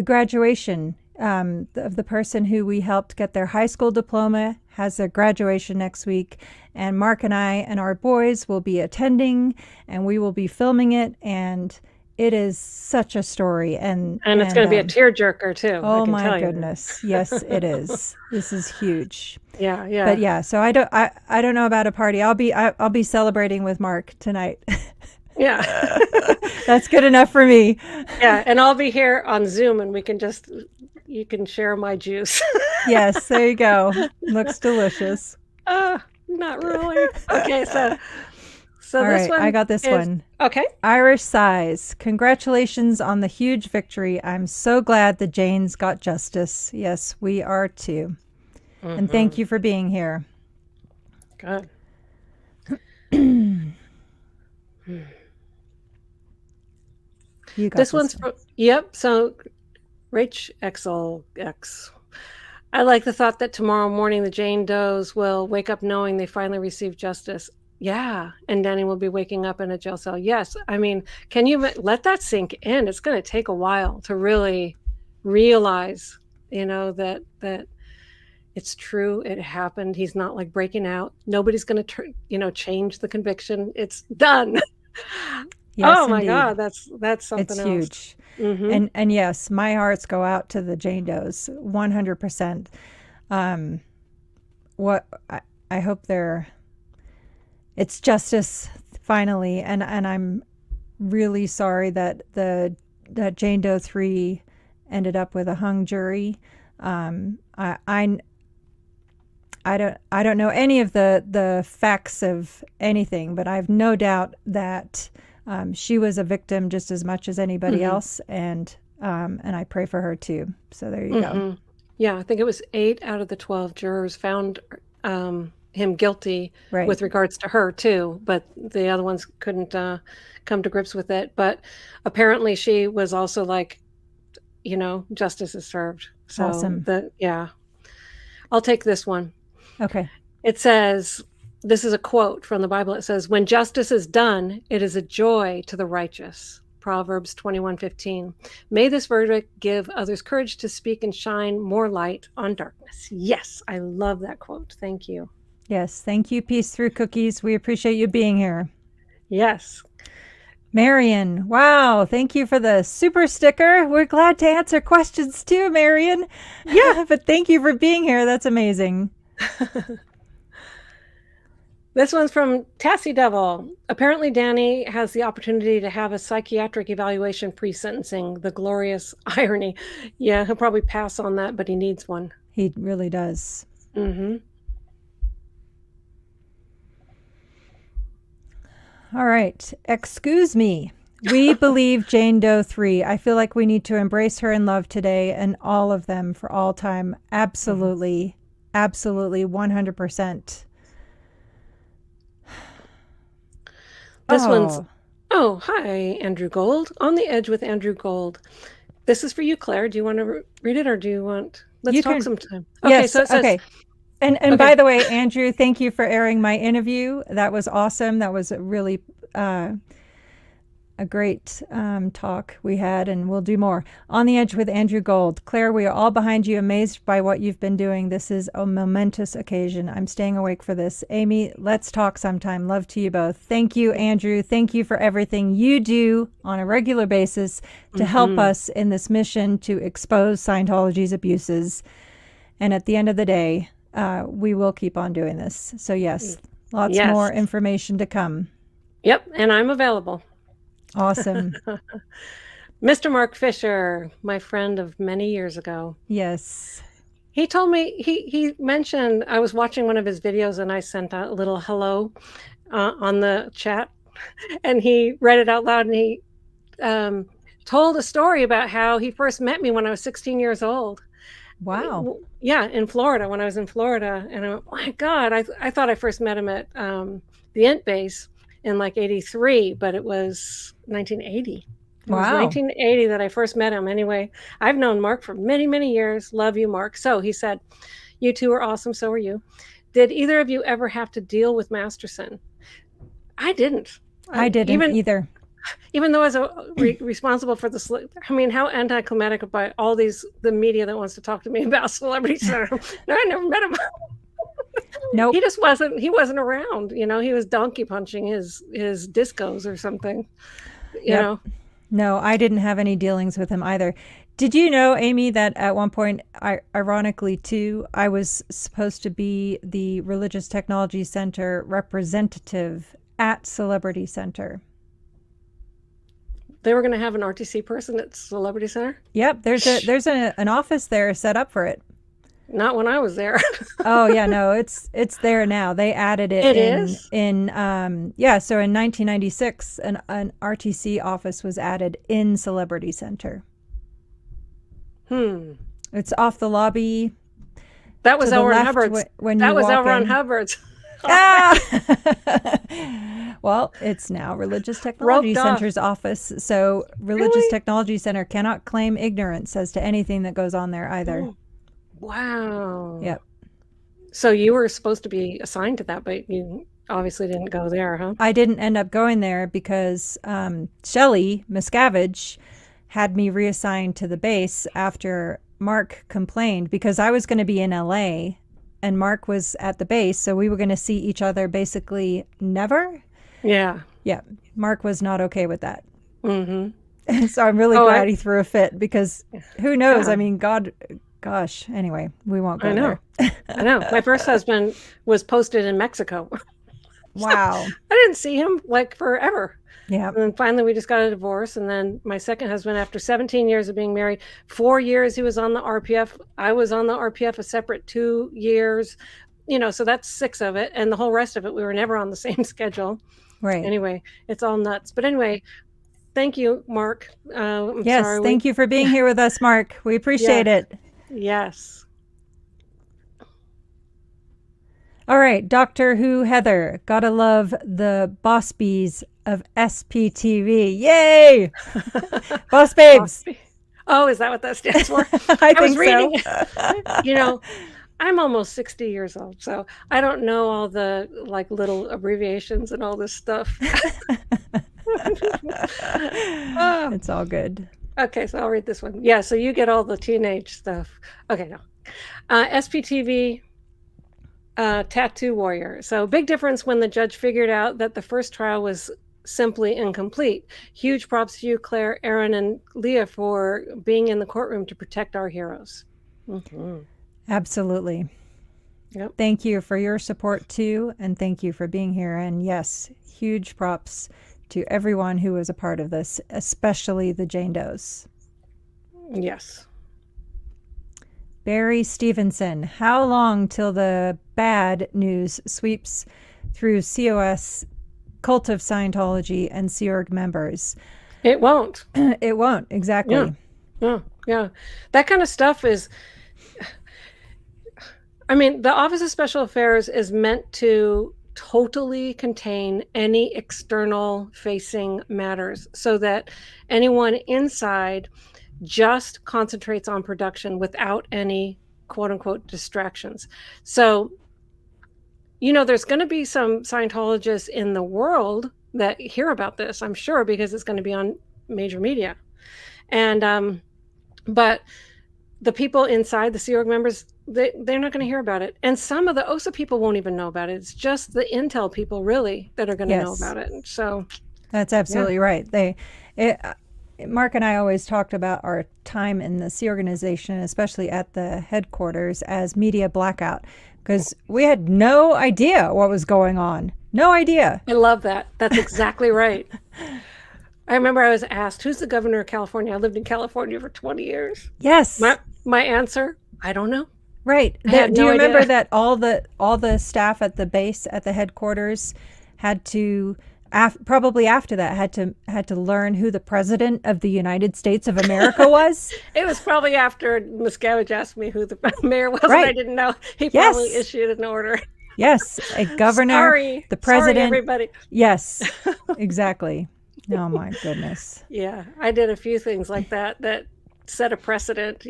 graduation of the person who we helped get their high school diploma, has their graduation next week. And Mark and I and our boys will be attending, and we will be filming it. And it is such a story. And it's going to be a tearjerker too. Oh my goodness. Yes, it is. This is huge. Yeah. But yeah, so I don't know about a party. I'll be celebrating with Mark tonight. Yeah. That's good enough for me. Yeah, and I'll be here on Zoom, and you can share my juice. Yes, there you go. Looks delicious. Not really. Okay, so all this right, one I got this one. Okay. Irish Sighs. Congratulations on the huge victory. I'm so glad the Janes got justice. Yes, we are too. Mm-hmm. And thank you for being here. Good. You got this one's one. Yep. So, Rach XLX. I like the thought that tomorrow morning the Jane Does will wake up knowing they finally received justice. Yeah. And Danny will be waking up in a jail cell. Yes. I mean, can you let that sink in? It's going to take a while to really realize, that it's true. It happened. He's not like breaking out. Nobody's going to, change the conviction. It's done. Yes, oh my indeed. God, that's something it's else. Huge. Mm-hmm. And yes, my hearts go out to the Jane Does 100%. I hope it's justice finally, and I'm really sorry that that Jane Doe 3 ended up with a hung jury. I don't know any of the facts of anything, but I have no doubt that she was a victim just as much as anybody else, and I pray for her too. So there you go. Yeah, I think it was 8 out of the 12 jurors found him guilty with regards to her too, but the other ones couldn't come to grips with it. But apparently she was also like, justice is served. So awesome. I'll take this one. Okay. It says, this is a quote from the Bible. It says, when justice is done, it is a joy to the righteous. Proverbs 21:15. May this verdict give others courage to speak and shine more light on darkness. Yes, I love that quote. Thank you. Yes, thank you, Peace Through Cookies. We appreciate you being here. Yes. Marion, wow, thank you for the super sticker. We're glad to answer questions too, Marion. Yeah, but thank you for being here. That's amazing. This one's from Tassie Devil. Apparently, Danny has the opportunity to have a psychiatric evaluation pre-sentencing. The glorious irony. Yeah, he'll probably pass on that, but he needs one. He really does. Mm-hmm. All right. Excuse me. We believe Jane Doe 3. I feel like we need to embrace her in love today and all of them for all time. Absolutely. Absolutely. 100%. This one's, hi, Andrew Gold. On the Edge with Andrew Gold. This is for you, Claire. Do you want to read it, or do you want, let's talk sometime. Okay, yes, so it says, okay. And by the way, Andrew, thank you for airing my interview. That was awesome. That was a really a great talk we had, and we'll do more. On the Edge with Andrew Gold. Claire, we are all behind you, amazed by what you've been doing. This is a momentous occasion. I'm staying awake for this. Amy, let's talk sometime. Love to you both. Thank you, Andrew. Thank you for everything you do on a regular basis to help us in this mission to expose Scientology's abuses. And at the end of the day, we will keep on doing this. So yes, lots more information to come. Yep, and I'm available. Awesome. Mr. Mark Fisher, my friend of many years ago. Yes. He told me, he mentioned, I was watching one of his videos and I sent out a little hello on the chat, and he read it out loud, and he told a story about how he first met me when I was 16 years old. Wow. Yeah, in Florida, when I was in Florida. And I went, my God, I thought I first met him at the Ent base in like 83, but it was 1980. It was 1980 that I first met him. Anyway, I've known Mark for many, many years. Love you, Mark. So he said, you two are awesome. So are you. Did either of you ever have to deal with Masterson? I didn't. I didn't either. Even though I was responsible for the, I mean, how anticlimactic by all the media that wants to talk to me about Celebrity Center. No, I never met him. Nope. He wasn't around, you know, he was donkey punching his discos or something, you know. No, I didn't have any dealings with him either. Did you know, Amy, that at one point, ironically too, I was supposed to be the Religious Technology Center representative at Celebrity Center? They were going to have an RTC person at Celebrity Center? Yep, there's an office there set up for it. Not when I was there. Oh yeah, no, it's there now. They added it. So in 1996, an RTC office was added in Celebrity Center. It's off the lobby. That was over on Hubbard's. That was over on Hubbard's. Well, it's now Religious Technology Center's office. So Religious Technology Center cannot claim ignorance as to anything that goes on there either. Oh. Wow. Yep. So you were supposed to be assigned to that, but you obviously didn't go there, huh? I didn't end up going there because Shelley Miscavige had me reassigned to the base after Mark complained, because I was going to be in LA and Mark was at the base, so we were going to see each other basically never. Yeah. Yeah. Mark was not okay with that. Mm-hmm. So I'm really glad he threw a fit, because who knows? I mean, gosh, anyway, we won't go there. I know. My first husband was posted in Mexico. Wow. I didn't see him like forever. Yeah. And then finally we just got a divorce. And then my second husband, after 17 years of being married, 4 years he was on the RPF. I was on the RPF a separate 2 years, you know, so that's 6 of it. And the whole rest of it, we were never on the same schedule. Right. Anyway, it's all nuts. But anyway, thank you, Mark. Thank you for being here with us, Mark. We appreciate it. Yes. All right, Doctor Who Heather. Gotta love the boss bees of SPTV. Yay! Boss babes. Oh, is that what that stands for? I think reading, so. You know, I'm almost 60 years old, so I don't know all the like little abbreviations and all this stuff. It's all good. Okay, so I'll read this one. Yeah, so you get all the teenage stuff. Okay, no. SPTV, Tattoo Warrior. So big difference when the judge figured out that the first trial was simply incomplete. Huge props to you, Claire, Aaron, and Leah for being in the courtroom to protect our heroes. Mm-hmm. Absolutely. Yep. Thank you for your support too, and thank you for being here. And yes, huge props to everyone who was a part of this, especially the Jane Does. Yes. Barry Stevenson, how long till the bad news sweeps through COS, Cult of Scientology, and Sea Org members? It won't. It won't, exactly. Yeah. That kind of stuff is, I mean, the Office of Special Affairs is meant to totally contain any external facing matters so that anyone inside just concentrates on production without any quote unquote distractions. So, you know, there's going to be some Scientologists in the world that hear about this, I'm sure, because it's going to be on major media. And, but the people inside, the Sea Org members, they're not going to hear about it. And some of the OSA people won't even know about it. It's just the Intel people, really, that are going to know about it. So that's absolutely right. Mark and I always talked about our time in the Sea Organization, especially at the headquarters, as media blackout, because we had no idea what was going on. No idea. I love that. That's exactly right. I remember I was asked, who's the governor of California? I lived in California for 20 years. Yes. My answer, I don't know. Right. Do you remember that all the staff at the base, at the headquarters, had to probably after that had to learn who the president of the United States of America was? It was probably after Miscavige asked me who the mayor was, right. And I didn't know. He probably issued an order. Yes, a governor, the president. Sorry, everybody. Yes, exactly. Oh my goodness. Yeah, I did a few things like that set a precedent,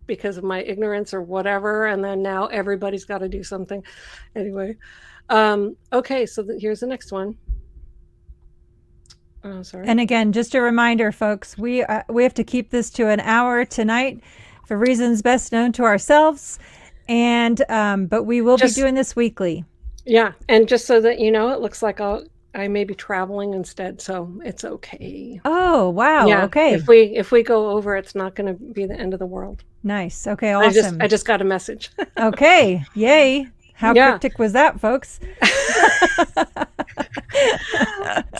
because of my ignorance or whatever, and then now everybody's got to do something. Anyway, okay, so here's the next one. Oh, sorry. And again, just a reminder, folks, we have to keep this to an hour tonight for reasons best known to ourselves, and but we will be doing this weekly. Yeah, and just so that you know, it looks like I may be traveling instead, so it's okay. Oh, wow. Yeah, okay. If we go over, it's not going to be the end of the world. Nice. Okay, awesome. I just got a message. Okay, yay. How cryptic was that, folks?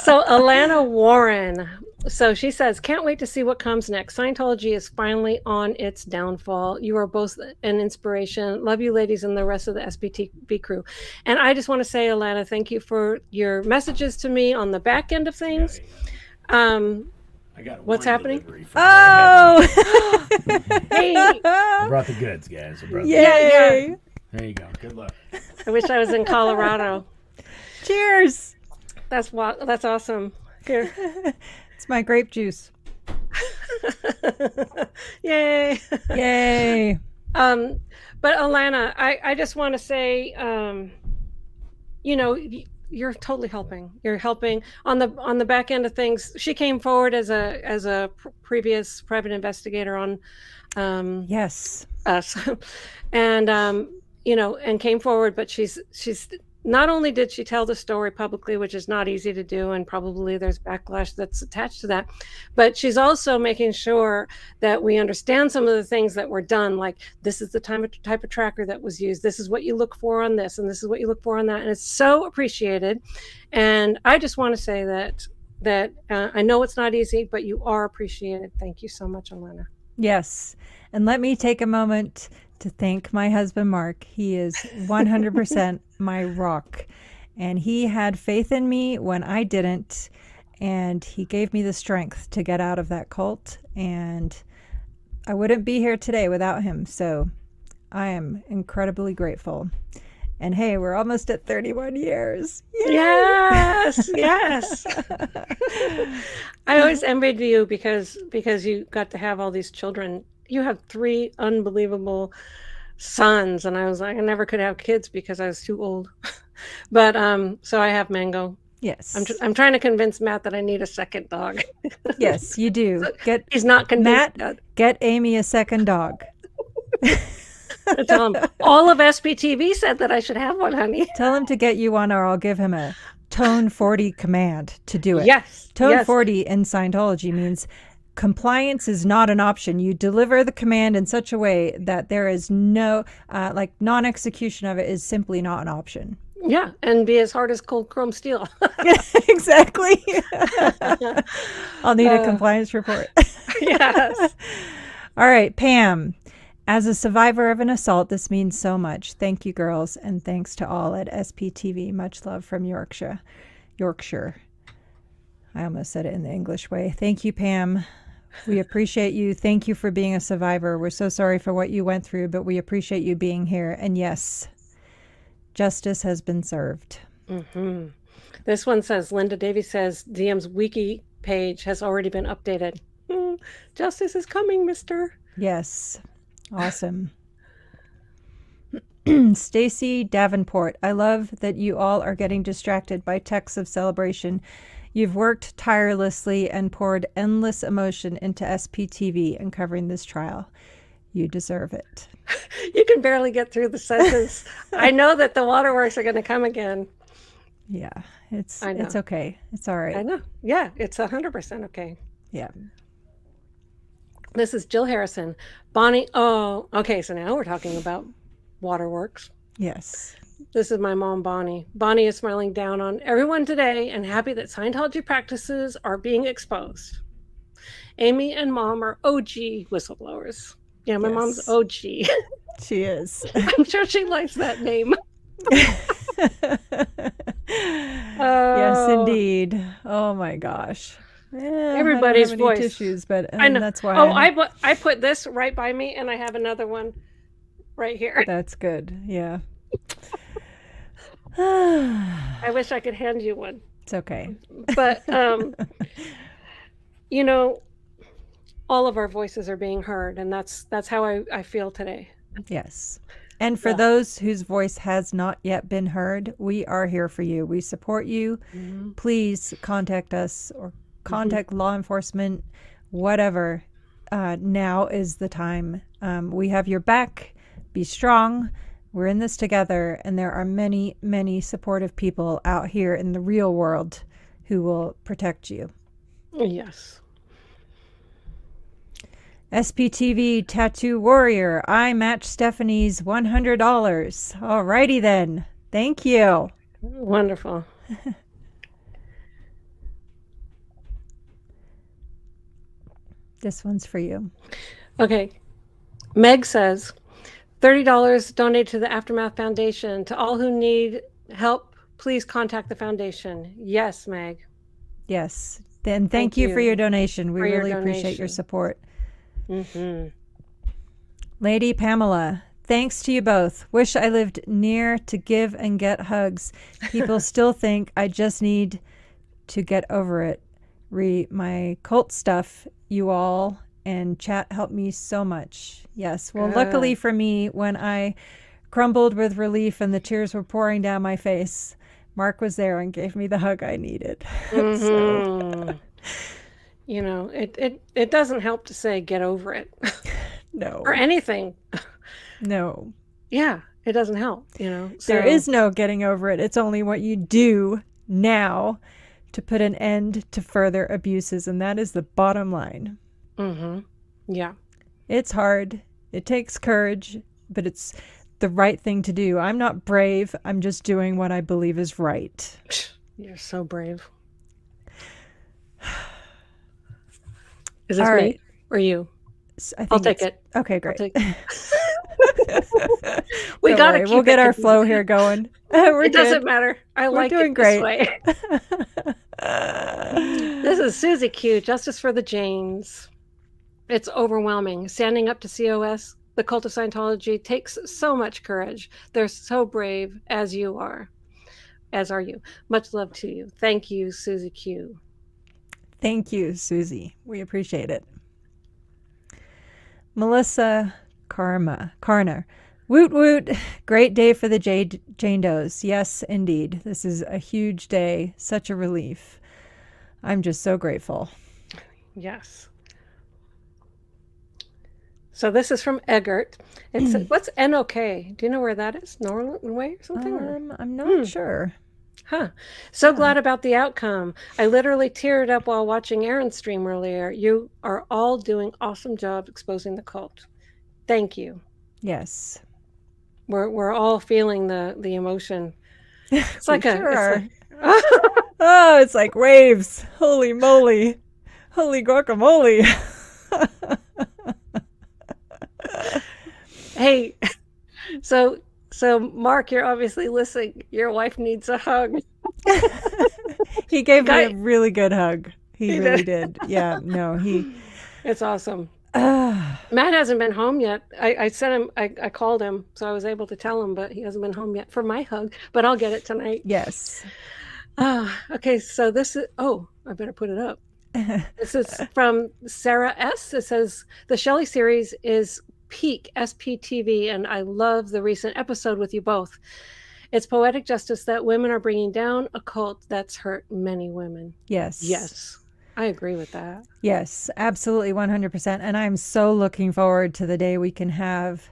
So Alana Warren. So she says, can't wait to see what comes next. Scientology is finally on its downfall. You are both an inspiration. Love you, ladies, and the rest of the SBTV crew. And I just want to say, Alana, thank you for your messages to me on the back end of things. I got what's happening? Oh! Hey! I brought the goods, guys. Yay! There you go. Good luck. I wish I was in Colorado. Cheers! That's awesome. Here. It's my grape juice. Yay! Yay! But Alana, I just want to say, you're totally helping. You're helping on the back end of things. She came forward as a previous private investigator on yes, us, and and came forward. But she's not only did she tell the story publicly, which is not easy to do, and probably there's backlash that's attached to that, but she's also making sure that we understand some of the things that were done, like this is the type of tracker that was used, this is what you look for on this, and this is what you look for on that, and it's so appreciated. And I just want to say that I know it's not easy, but you are appreciated. Thank you so much, Alana. Yes, and let me take a moment to thank my husband, Mark. He is 100% my rock. And he had faith in me when I didn't. And he gave me the strength to get out of that cult. And I wouldn't be here today without him. So I am incredibly grateful. And hey, we're almost at 31 years. Yay! Yes, yes. I always envied you because you got to have all these children. You have 3 unbelievable sons, and I was like, I never could have kids because I was too old. But so I have Mango. Yes. I'm trying to convince Matt that I need a second dog. Yes, you do. He's not convinced. Matt, get Amy a second dog. I tell him all of SPTV said that I should have one, honey. Tell him to get you one, or I'll give him a Tone 40 command to do it. Yes. Tone 40 in Scientology means compliance is not an option. You deliver the command in such a way that there is no, non-execution of it is simply not an option. Yeah, and be as hard as cold chrome steel. Exactly. I'll need a compliance report. Yes. All right, Pam. As a survivor of an assault, this means so much. Thank you, girls, and thanks to all at SPTV. Much love from Yorkshire. I almost said it in the English way. Thank you, Pam. We appreciate you. Thank you for being a survivor. We're so sorry for what you went through, but we appreciate you being here. And yes, justice has been served. Mm-hmm. This one says, Linda Davies says, DM's wiki page has already been updated. Justice is coming, mister. Yes. Awesome. Stacy Davenport, I love that you all are getting distracted by texts of celebration. You've worked tirelessly and poured endless emotion into SPTV and covering this trial. You deserve it. You can barely get through the sentence. I know that the waterworks are going to come again. Yeah, it's okay. It's all right. I know. Yeah, it's 100% okay. Yeah. This is Jill Harrison. Bonnie. Oh, okay. So now we're talking about waterworks. Yes. This is my mom, Bonnie. Bonnie is smiling down on everyone today and happy that Scientology practices are being exposed. Amy and Mom are OG whistleblowers. Yeah, my mom's OG. She is. I'm sure she likes that name. Yes, indeed. Oh my gosh. Everybody's I don't have any voice. tissues, but I know. that's why. Oh, I put this right by me, and I have another one right here. That's good. Yeah. I wish I could hand you one. It's okay. But, all of our voices are being heard, and that's how I feel today. Yes. And for those whose voice has not yet been heard, we are here for you. We support you. Mm-hmm. Please contact us or contact law enforcement, whatever. Now is the time. We have your back. Be strong. We're in this together. And there are many, many supportive people out here in the real world who will protect you. Yes. SPTV Tattoo Warrior, I match Stephanie's $100. Alrighty then. Thank you. Wonderful. This one's for you. Okay. Meg says, $30 donated to the Aftermath Foundation. To all who need help, please contact the foundation. Yes, Meg. Yes. Then thank you for your donation. We really appreciate your support. Mm-hmm. Lady Pamela, thanks to you both. Wish I lived near to give and get hugs. People still think I just need to get over it. My cult stuff, you all, and chat helped me so much. Yes. Well, luckily for me, when I crumbled with relief and the tears were pouring down my face, Mark was there and gave me the hug I needed. Mm-hmm. It doesn't help to say get over it. No. Or anything. No. Yeah, it doesn't help, So. There is no getting over it. It's only what you do now to put an end to further abuses, and that is the bottom line. Mm-hmm. Yeah. It's hard. It takes courage, but it's the right thing to do. I'm not brave. I'm just doing what I believe is right. You're so brave. Is this all right. me or you? I'll take it. Okay, great. We got to keep We'll get our flow here going. It doesn't matter. We're doing great. This way. This is Susie Q, Justice for the Janes. It's overwhelming. Standing up to COS, the cult of Scientology, takes so much courage. They're so brave, as you are. As are you. Much love to you. Thank you, Susie Q. Thank you, Susie. We appreciate it. Melissa Karner. Woot woot. Great day for the Jane Does. Yes, indeed. This is a huge day. Such a relief. I'm just so grateful. Yes. So this is from Eggert. It's what's NOK? Do you know where that is? Norway or something? I'm not sure. Huh. So glad about the outcome. I literally teared up while watching Aaron's stream earlier. You are all doing awesome job exposing the cult. Thank you. Yes. We're all feeling the emotion. It's like oh, it's like waves. Holy moly. Holy guacamole. Hey, so Mark, you're obviously listening. Your wife needs a hug. He gave me a really good hug. He really did. Yeah, no, It's awesome. Matt hasn't been home yet. I sent him, I called him, so I was able to tell him, but he hasn't been home yet for my hug, but I'll get it tonight. Yes. Okay, so this is, I better put it up. This is from Sarah S. It says, the Shelley series is peak SPTV, and I love the recent episode with you both. It's poetic justice that women are bringing down a cult that's hurt many women. Yes. I agree with that. Yes, absolutely, 100%. And I'm so looking forward to the day we can have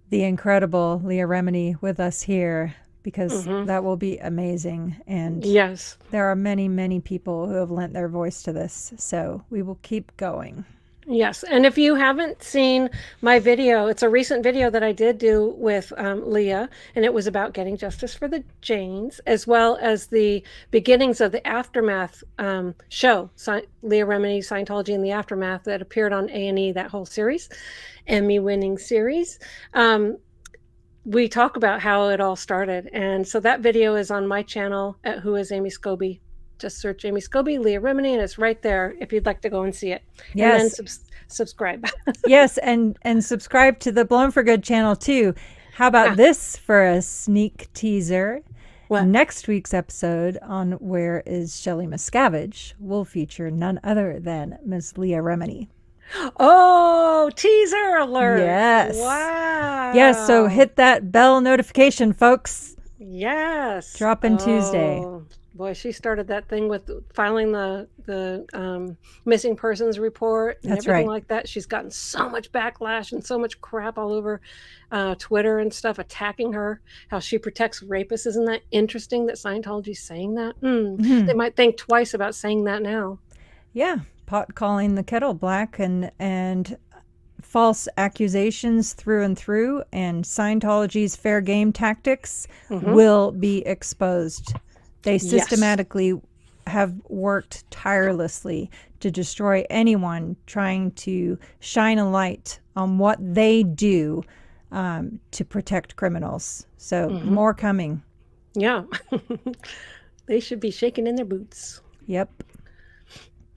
the incredible Leah Remini with us here, because that will be amazing. And yes, there are many, many people who have lent their voice to this. So we will keep going. Yes. And if you haven't seen my video, it's a recent video that I did do with Leah, and it was about getting justice for the Janes, as well as the beginnings of the Aftermath show, Leah Remini, Scientology in the Aftermath, that appeared on A&E, that whole series, Emmy-winning series. We talk about how it all started. And so that video is on my channel at Who is Amy Scobee. Just search Amy Scobee, Leah Remini, and it's right there if you'd like to go and see it. Yes. And then subscribe. Yes, and subscribe to the Blown for Good channel too. How about this for a sneak teaser? What? Next week's episode on Where is Shelley Miscavige will feature none other than Miss Leah Remini. Oh, teaser alert. Yes. Wow. Yes, so hit that bell notification, folks. Yes. Drop in Tuesday. Boy, she started that thing with filing the missing persons report and That's everything right. like that. She's gotten so much backlash and so much crap all over Twitter and stuff attacking her, how she protects rapists. Isn't that interesting that Scientology's saying that? They might think twice about saying that now. Yeah, pot calling the kettle black and false accusations through and through, and Scientology's fair game tactics will be exposed. They systematically have worked tirelessly to destroy anyone trying to shine a light on what they do to protect criminals. So more coming. Yeah. They should be shaking in their boots. Yep.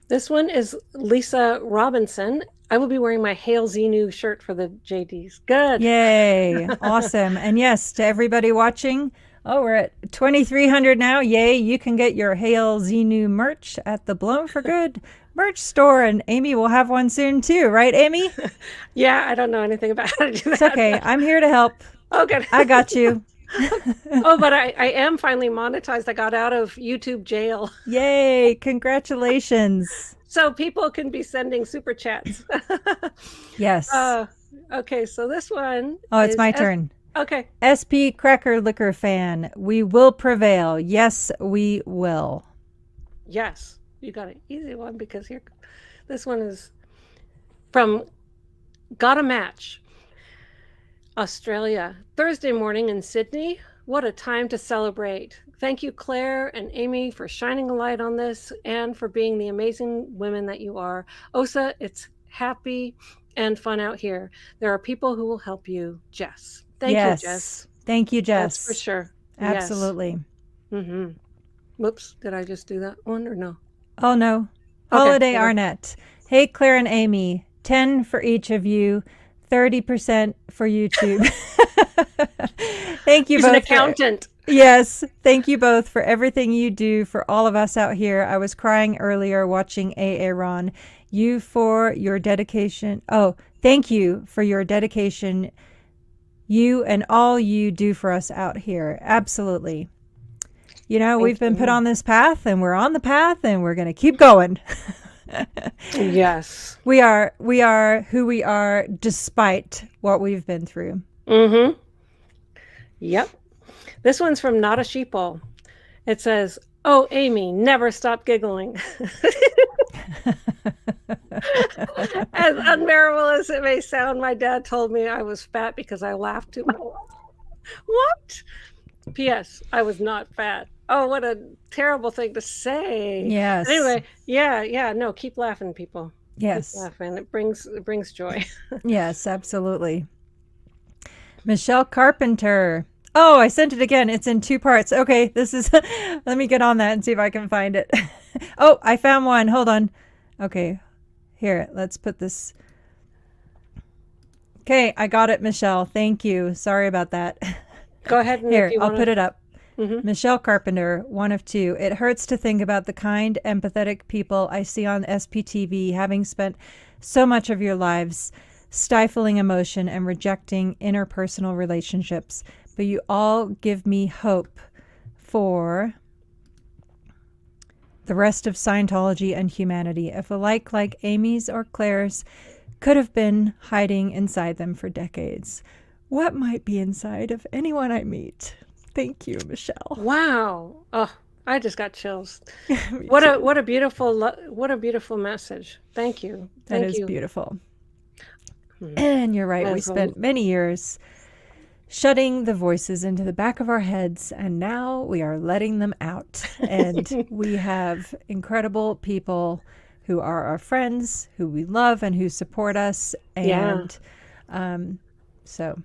This one is Lisa Robinson. I will be wearing my Hail Xenu shirt for the JDs. Good. Yay. Awesome. And yes, to everybody watching, we're at 2,300 now. Yay. You can get your Hail Xenu merch at the Blown for Good merch store. And Amy will have one soon too. Right, Amy? Yeah, I don't know anything about how to do that. It's okay. I'm here to help. Oh, good. I got you. But I am finally monetized. I got out of YouTube jail. Yay. Congratulations. So people can be sending super chats. Yes. Okay, so this one. It's my turn. Okay. SP Cracker Liquor Fan. We will prevail. Yes, we will. Yes. You got an easy one because this one is from Got a Match, Australia. Thursday morning in Sydney. What a time to celebrate. Thank you, Claire and Amy, for shining a light on this and for being the amazing women that you are. Osa, it's happy and fun out here. There are people who will help you. Jess. Thank you, Jess. Thank you, Jess. That's for sure. Absolutely. Yes. Whoops. Did I just do that one or no? Oh, no. Holiday Arnett. Hey, Claire and Amy. 10 for each of you. 30% for YouTube. Thank you both. He's an accountant. Yes. Thank you both for everything you do for all of us out here. I was crying earlier watching Aaron. You for your dedication. Oh, thank you for your dedication. You and all you do for us out here. Absolutely. You know, we've been put on this path and we're on the path and we're going to keep going. Yes. We are who we are despite what we've been through. Yep. This one's from Not a Sheeple. It says, "Oh, Amy, never stop giggling." As unbearable as it may sound, my dad told me I was fat because I laughed too much. What? P.S. I was not fat. Oh, what a terrible thing to say. Yes. Anyway, yeah. No, keep laughing, people. Yes. Keep laughing. It brings joy. Yes, absolutely. Michelle Carpenter. Oh, I sent it again. It's in 2 parts. Okay, this is, let me get on that and see if I can find it. Oh, I found one. Hold on. Okay, here, let's put this. Okay, I got it, Michelle. Thank you. Sorry about that. Go ahead. And Here, I'll put it up. Michelle Carpenter, 1 of 2. It hurts to think about the kind, empathetic people I see on SPTV, having spent so much of your lives stifling emotion and rejecting interpersonal relationships. But you all give me hope for the rest of Scientology and humanity. If a like Amy's or Claire's could have been hiding inside them for decades, what might be inside of anyone I meet? Thank you, Michelle. Wow. Oh, I just got chills. What a beautiful message. Thank you. That is beautiful. And you're right. We spent many years shutting the voices into the back of our heads, and now we are letting them out. And we have incredible people who are our friends, who we love, and who support us. And so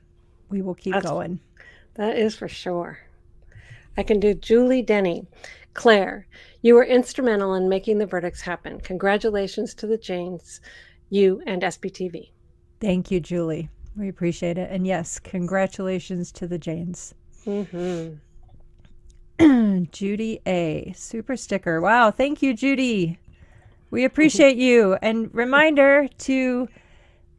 we will keep going. That is for sure. I can do Julie Denny. Claire, you were instrumental in making the verdicts happen. Congratulations to the Janes, you and SPTV. Thank you, Julie. We appreciate it. And yes, congratulations to the Janes. Judy A. Super sticker. Wow. Thank you, Judy. We appreciate you. And reminder to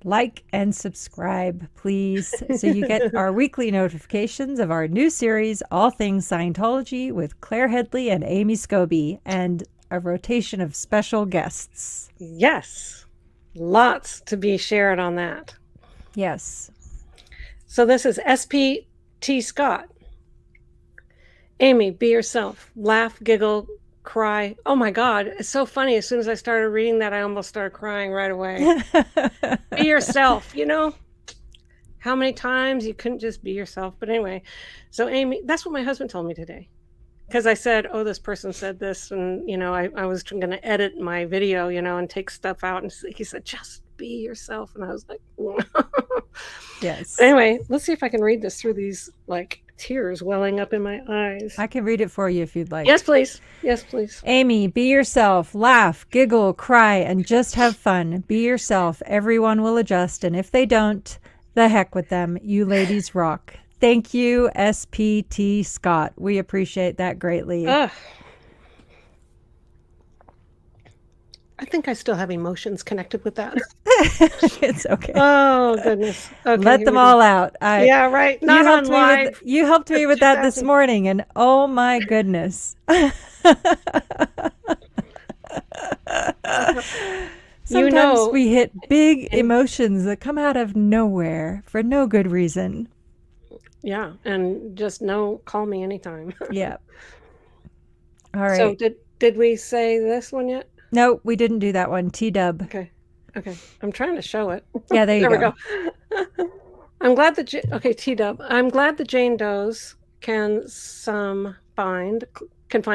like and subscribe, please, so you get our weekly notifications of our new series, All Things Scientology, with Claire Headley and Amy Scobee, and a rotation of special guests. Yes. Lots to be shared on that. Yes. So this is SPT Scott. Amy, be yourself. Laugh, giggle, cry. Oh my God, it's so funny. As soon as I started reading that, I almost started crying right away. Be yourself, how many times you couldn't just be yourself. But anyway, so Amy, that's what my husband told me today. Because I said, oh, this person said this. And, I was going to edit my video, and take stuff out. And he said, just be yourself. And I was like, yes. But anyway, let's see if I can read this through these tears welling up in my eyes. I can read it for you if you'd like. Yes, please. Yes, please. Amy, be yourself. Laugh, giggle, cry, and just have fun. Be yourself. Everyone will adjust. And if they don't, the heck with them. You ladies rock. Thank you, SPT Scott. We appreciate that greatly. I think I still have emotions connected with that. It's okay. Oh, goodness. Okay, let them all out. Yeah, right. Not on live. You helped me with that this morning, and oh my goodness. Sometimes we hit big emotions that come out of nowhere for no good reason. Yeah, and just call me anytime. Yeah. All right. So did we say this one yet? No, we didn't do that one. T-dub. Okay. I'm trying to show it. Yeah, there you go. We go. I'm glad that T-dub. I'm glad the Jane Does can find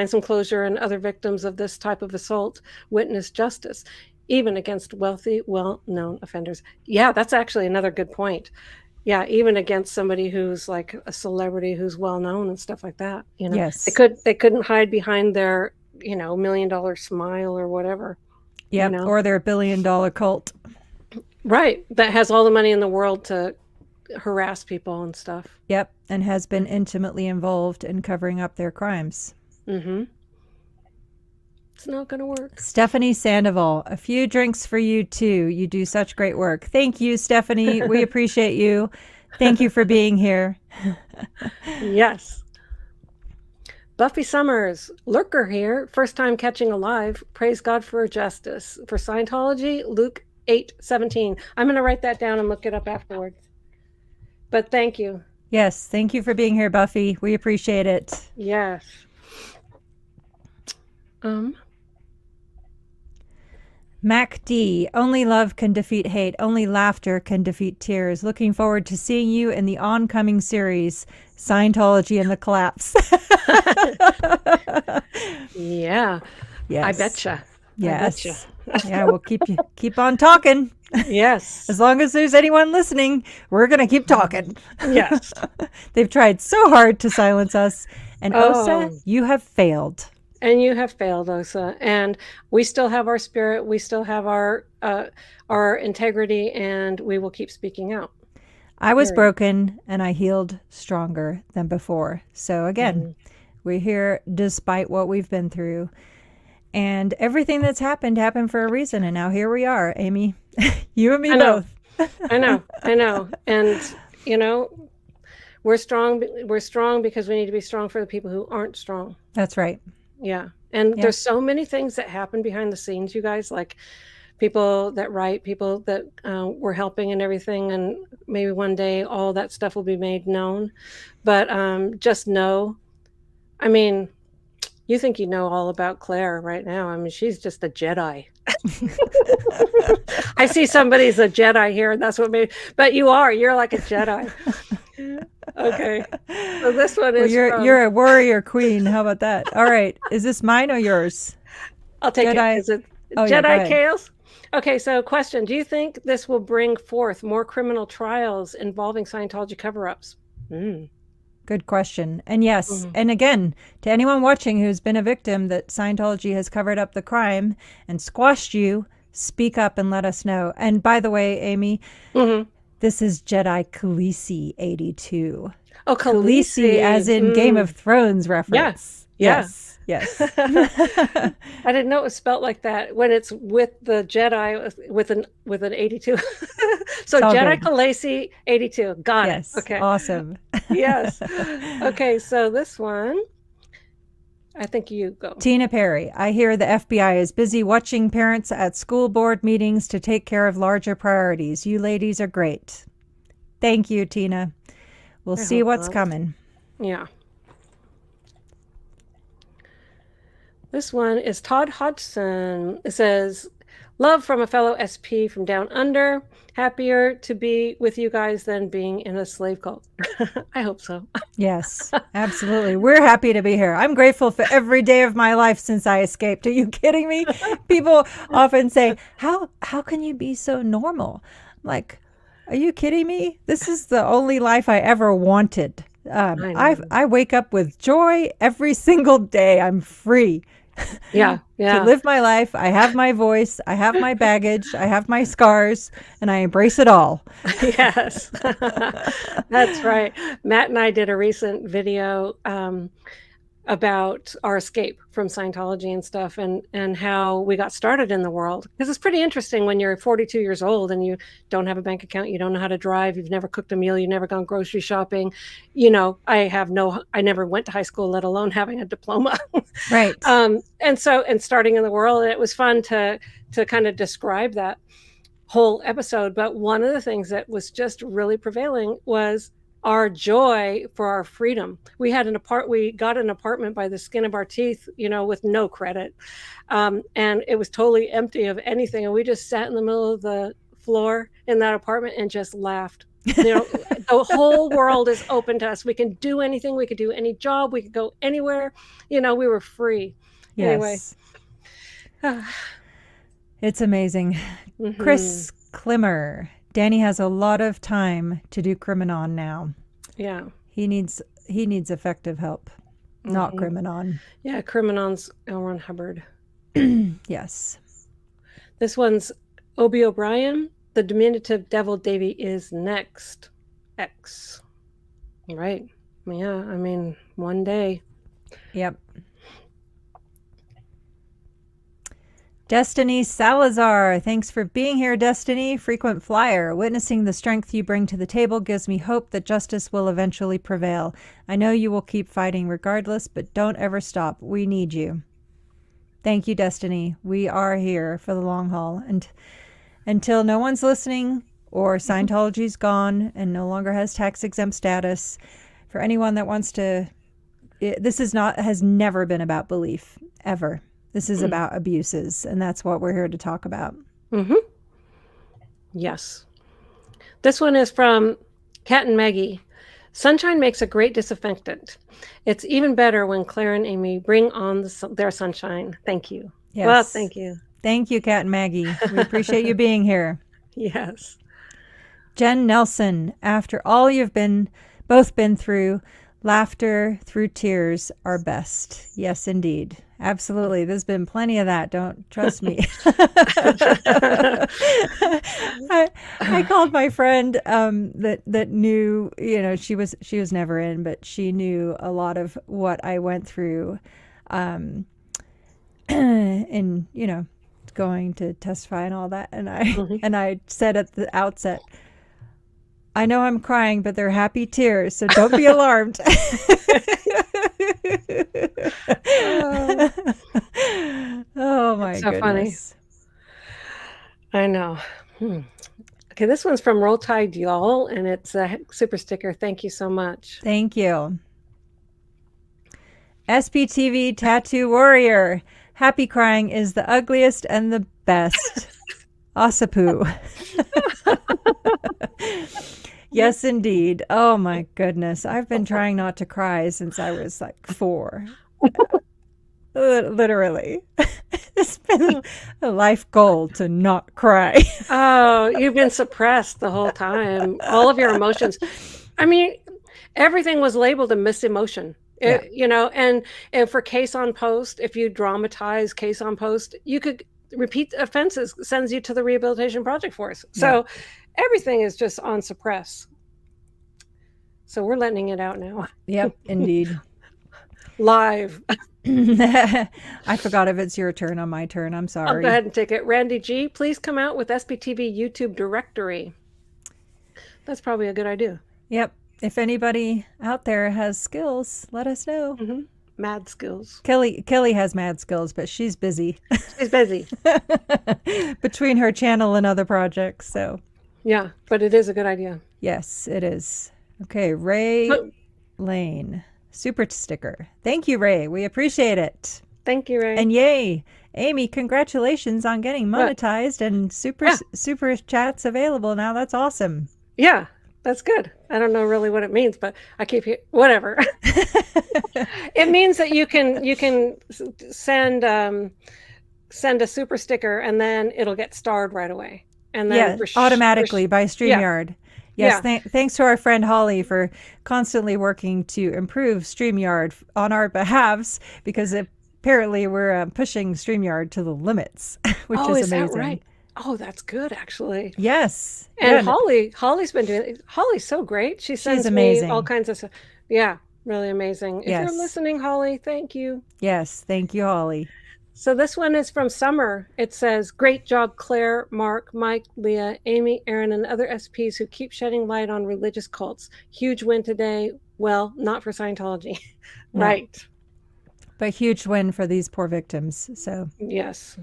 some closure, and other victims of this type of assault witness justice, even against wealthy, well-known offenders. Yeah, that's actually another good point. Yeah, even against somebody who's like a celebrity who's well-known and stuff like that. Yes. They couldn't hide behind their $1 million smile or whatever. Yeah, or their $1 billion cult. Right, that has all the money in the world to harass people and stuff. Yep, and has been intimately involved in covering up their crimes. Mm-hmm. It's not going to work. Stephanie Sandoval, a few drinks for you too. You do such great work. Thank you, Stephanie. We appreciate you. Thank you for being here. Yes. Buffy Summers, lurker here, first time catching a live. Praise God for justice. For Scientology, Luke 8:17. I'm going to write that down and look it up afterwards. But thank you. Yes, thank you for being here, Buffy. We appreciate it. Yes. Mac D, only love can defeat hate. Only laughter can defeat tears. Looking forward to seeing you in the oncoming series, Scientology and the Collapse. Yeah. Yes. I betcha. Yes. I betcha. Yeah, we'll keep on talking. Yes. As long as there's anyone listening, we're going to keep talking. Yes. They've tried so hard to silence us. And Osa, you have failed. And you have failed, Osa. And we still have our spirit. We still have our integrity, and we will keep speaking out. I was broken, and I healed stronger than before. So again, we're here despite what we've been through. And everything that's happened for a reason. And now here we are, Amy. You and me both. I know. And, we're strong. We're strong because we need to be strong for the people who aren't strong. That's right. Yeah. And there's so many things that happen behind the scenes, you guys, like people that write, people that we're helping and everything. And maybe one day all that stuff will be made known. But just know, you think you know all about Claire right now. She's just a Jedi. I see somebody's a Jedi here, and that's what made. But you're like a Jedi. Okay. So this one is. You're a warrior queen. How about that? All right. Is this mine or yours? I'll take Jedi. it. Is it Oh, Jedi yeah, Chaos? Okay. So question: do you think this will bring forth more criminal trials involving Scientology cover-ups? Good question. And yes, and again, to anyone watching who's been a victim that Scientology has covered up the crime and squashed you, speak up and let us know. And by the way, Amy, This is Jedi Khaleesi 82. Oh, Khaleesi, as in Game of Thrones reference. Yes. Yes. I didn't know it was spelt like that when it's with the Jedi with an 82. So Jedi Khaleesi 82. Got it. Okay. Awesome. Yes. Okay. So this one, I think you go. Tina Perry. I hear the FBI is busy watching parents at school board meetings to take care of larger priorities. You ladies are great. Thank you, Tina. We'll see what's coming. Yeah. This one is Todd Hodgson. It says, love from a fellow SP from down under. Happier to be with you guys than being in a slave cult. I hope so. Yes, absolutely. We're happy to be here. I'm grateful for every day of my life since I escaped. Are you kidding me? People often say, how can you be so normal? I'm like, are you kidding me? This is the only life I ever wanted. I wake up with joy every single day. I'm free. Yeah. To live my life. I have my voice. I have my baggage. I have my scars, and I embrace it all. Yes, that's right. Matt and I did a recent video about our escape from Scientology and stuff, and how we got started in the world. Because it's pretty interesting when you're 42 years old and you don't have a bank account, you don't know how to drive, you've never cooked a meal, you've never gone grocery shopping. You know, I never went to high school, let alone having a diploma. Right. And starting in the world, it was fun to kind of describe that whole episode. But one of the things that was just really prevailing was our joy for our freedom. We got an apartment by the skin of our teeth, with no credit. And it was totally empty of anything. And we just sat in the middle of the floor in that apartment and just laughed. The whole world is open to us. We can do anything. We could do any job. We could go anywhere. We were free. Yes. Anyway. It's amazing. Mm-hmm. Chris Klimmer. Danny has a lot of time to do Criminon now. Yeah. He needs effective help, not Criminon. Yeah, Criminon's L. Ron Hubbard. Yes. This one's Obie O'Brien. The diminutive devil Davy is next. X. Right. Yeah, I mean, one day. Yep. Destiny Salazar. Thanks for being here, Destiny. Frequent flyer. Witnessing the strength you bring to the table gives me hope that justice will eventually prevail. I know you will keep fighting regardless, but don't ever stop. We need you. Thank you, Destiny. We are here for the long haul. And until no one's listening or Scientology's gone and no longer has tax-exempt status, for anyone that wants to... This has never been about belief, ever. This is about abuses, and that's what we're here to talk about. Mm-hmm. Yes. This one is from Kat and Maggie. Sunshine makes a great disinfectant. It's even better when Claire and Amy bring on their sunshine. Thank you. Yes. Well, thank you. Thank you, Kat and Maggie. We appreciate you being here. Yes. Jen Nelson, after all you've both been through, laughter through tears are best. Yes, indeed. Absolutely. There's been plenty of that. Don't trust me. I called my friend that knew, she was never in, but she knew a lot of what I went through in, going to testify and all that. And I said at the outset, I know I'm crying, but they're happy tears, so don't be alarmed. Oh my so goodness. Funny. I know. Okay, this one's from Roll Tide Y'all, and it's a super sticker. Thank you so much. Thank you. SPTV Tattoo Warrior. Happy crying is the ugliest and the best. Asapu. Yes, indeed. Oh my goodness. I've been trying not to cry since I was like 4. Literally. It's been a life goal to not cry. Oh, you've been suppressed the whole time. All of your emotions. I mean, everything was labeled a misemotion. And for Case on Post, if you dramatize Case on Post, you could repeat offenses sends you to the rehabilitation project force. So everything is just on suppress. So we're letting it out now. Yep, indeed. Live. I forgot if it's your turn or my turn. I'm sorry. I'll go ahead and take it. Randy G, please come out with SPTV YouTube directory. That's probably a good idea. Yep. If anybody out there has skills, let us know. Mm-hmm. Mad skills. Kelly has mad skills, but she's busy. She's busy. Between her channel and other projects. So yeah, but it is a good idea. Yes, it is. Okay, Ray Lane. Super sticker. Thank you, Ray. We appreciate it. Thank you, Ray. And yay, Amy, congratulations on getting monetized and super chats available now. That's awesome. Yeah, that's good. I don't know really what it means, but I keep whatever. It means that you can send a super sticker and then it'll get starred right away. And then automatically by StreamYard. Yes, thanks to our friend Holly for constantly working to improve StreamYard on our behalves, because apparently we're pushing StreamYard to the limits, which is amazing. That right? Oh, that's good, actually. Yes. And Holly's been doing it. Holly's so great. She's amazing. Me all kinds of stuff. Yeah, really amazing. If you're listening, Holly, thank you. Yes, thank you, Holly. So this one is from Summer. It says, great job, Claire, Mark, Mike, Leah, Amy, Aaron, and other SPs who keep shedding light on religious cults. Huge win today. Well, not for Scientology. Right. But huge win for these poor victims. So yes.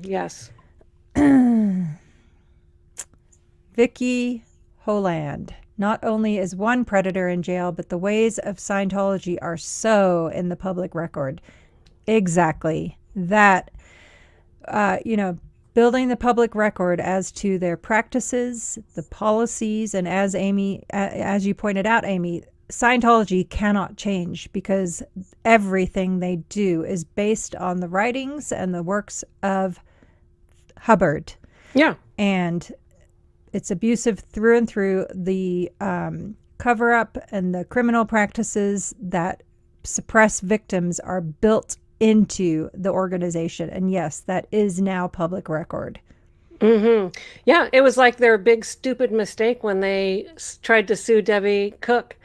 Vicky Holland. Not only is one predator in jail, but the ways of Scientology are so in the public record. Exactly. That, building the public record as to their practices, the policies, and as you pointed out, Amy, Scientology cannot change because everything they do is based on the writings and the works of Hubbard. Yeah. And it's abusive through and through. The cover-up and the criminal practices that suppress victims are built into the organization. And yes, that is now public record. Mm-hmm. Yeah, it was like their big stupid mistake when they tried to sue Debbie Cook.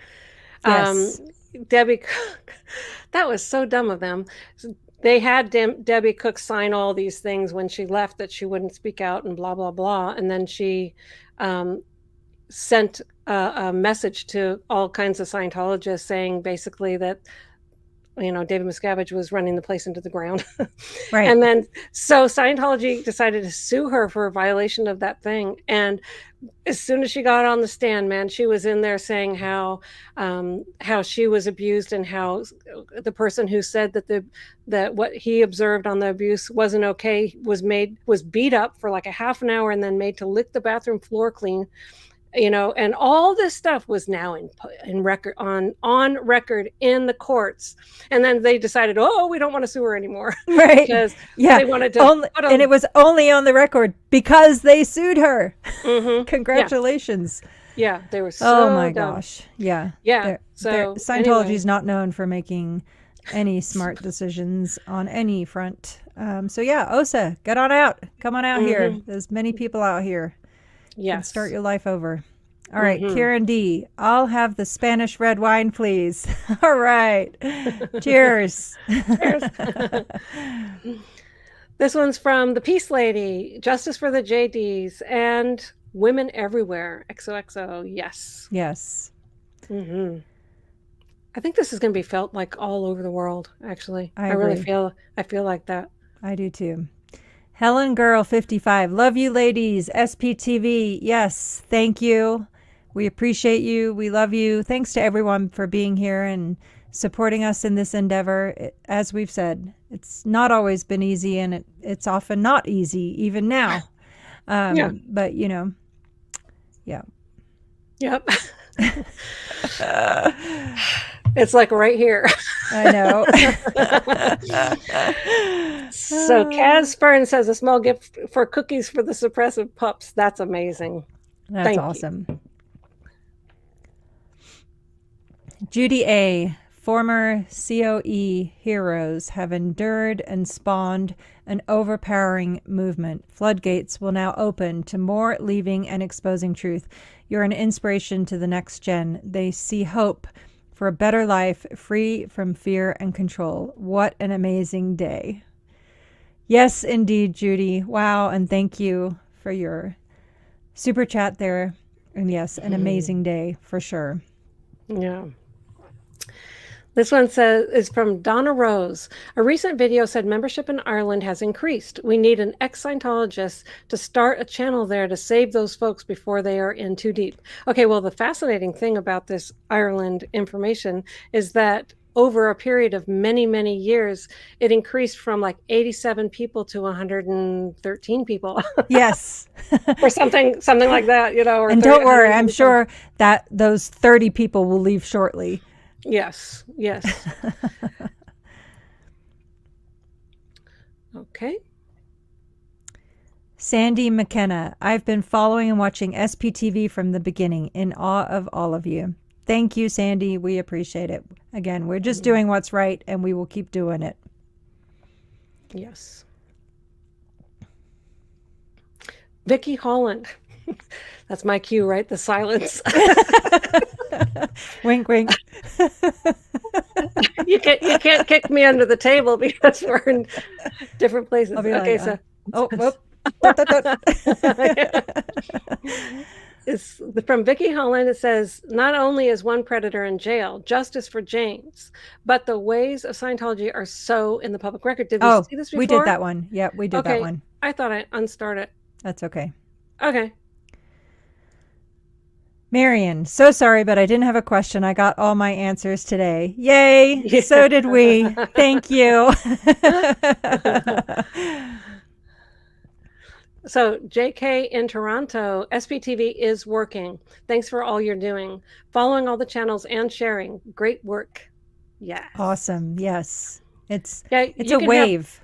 Yes. Debbie Cook, that was so dumb of them. They had Debbie Cook sign all these things when she left that she wouldn't speak out and blah, blah, blah. And then she sent a message to all kinds of Scientologists saying basically that, David Miscavige was running the place into the ground. Right. And then, so Scientology decided to sue her for a violation of that thing. And as soon as she got on the stand, man, she was in there saying how she was abused and how the person who said that what he observed on the abuse wasn't okay was beat up for like a half an hour and then made to lick the bathroom floor clean. And all this stuff was now in record on record in the courts. And then they decided, we don't want to sue her anymore. Right. Because they wanted to and it was only on the record because they sued her. Mm-hmm. Congratulations. Yeah, they were so Oh my dumb. gosh. Yeah. Yeah. Scientology is not known for making any smart decisions on any front. OSA, get on out. Come on out here. There's many people out here. Yes. Start your life over. All right, Karen D. I'll have the Spanish red wine, please. All right. Cheers. Cheers. This one's from the Peace Lady, Justice for the JDs, and Women Everywhere. XOXO. Yes. Yes. Mm-hmm. I think this is going to be felt like all over the world, actually. I really agree. feel like that. I do too. Helen Girl 55. Love you, ladies. SPTV. Yes. Thank you. We appreciate you. We love you. Thanks to everyone for being here and supporting us in this endeavor. As we've said, it's not always been easy, and it's often not easy, even now. But, yeah. Yep. It's like right here. I know. So Kaz Fern says a small gift for cookies for the suppressive pups. That's amazing. That's awesome. Judy A. former COE heroes have endured and spawned an overpowering movement. Floodgates will now open to more leaving and exposing truth. You're an inspiration to the next gen. They see hope for a better life, free from fear and control. What an amazing day. Yes, indeed, Judy. Wow, and thank you for your super chat there. And yes, an amazing day for sure. Yeah. This one is from Donna Rose. A recent video said membership in Ireland has increased. We need an ex-Scientologist to start a channel there to save those folks before they are in too deep. Okay, well, the fascinating thing about this Ireland information is that over a period of many, many years, it increased from like 87 people to 113 people. Yes. Or something like that, you know. Or and don't worry, I'm sure that those 30 people will leave shortly. Yes, yes. Okay. Sandy McKenna, I've been following and watching SPTV from the beginning, in awe of all of you. Thank you, Sandy. We appreciate it. Again, we're just doing what's right, and we will keep doing it. Yes. Vicki Holland. That's my cue, right? The silence. Wink, wink. You can't kick me under the table because we're in different places. I'll be Okay, like, so whoop. It's from Vicki Holland. It says, not only is one predator in jail, justice for James, but the ways of Scientology are so in the public record. Did we see this before? We did that one. Yeah, we did that one. I thought I unstarted it. That's okay. Okay. Marion, so sorry, but I didn't have a question. I got all my answers today. Yay! Yeah. So did we. Thank you. So, JK in Toronto, SPTV is working. Thanks for all you're doing. Following all the channels and sharing. Great work. Yes. Awesome. Yes. It's a wave.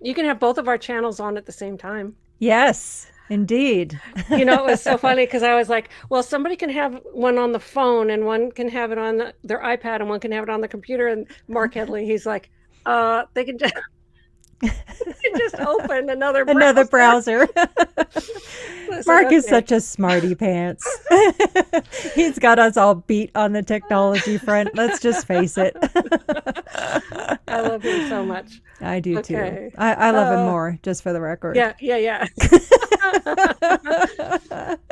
You can have both of our channels on at the same time. Yes. Indeed. You know, it was so funny because I was like, well, somebody can have one on the phone and one can have it on their iPad and one can have it on the computer. And Mark Headley, he's like, they can just open another browser. Mark is such a smarty pants. He's got us all beat on the technology front. Let's just face it. I love him so much. I do too. I love him more, just for the record. Yeah.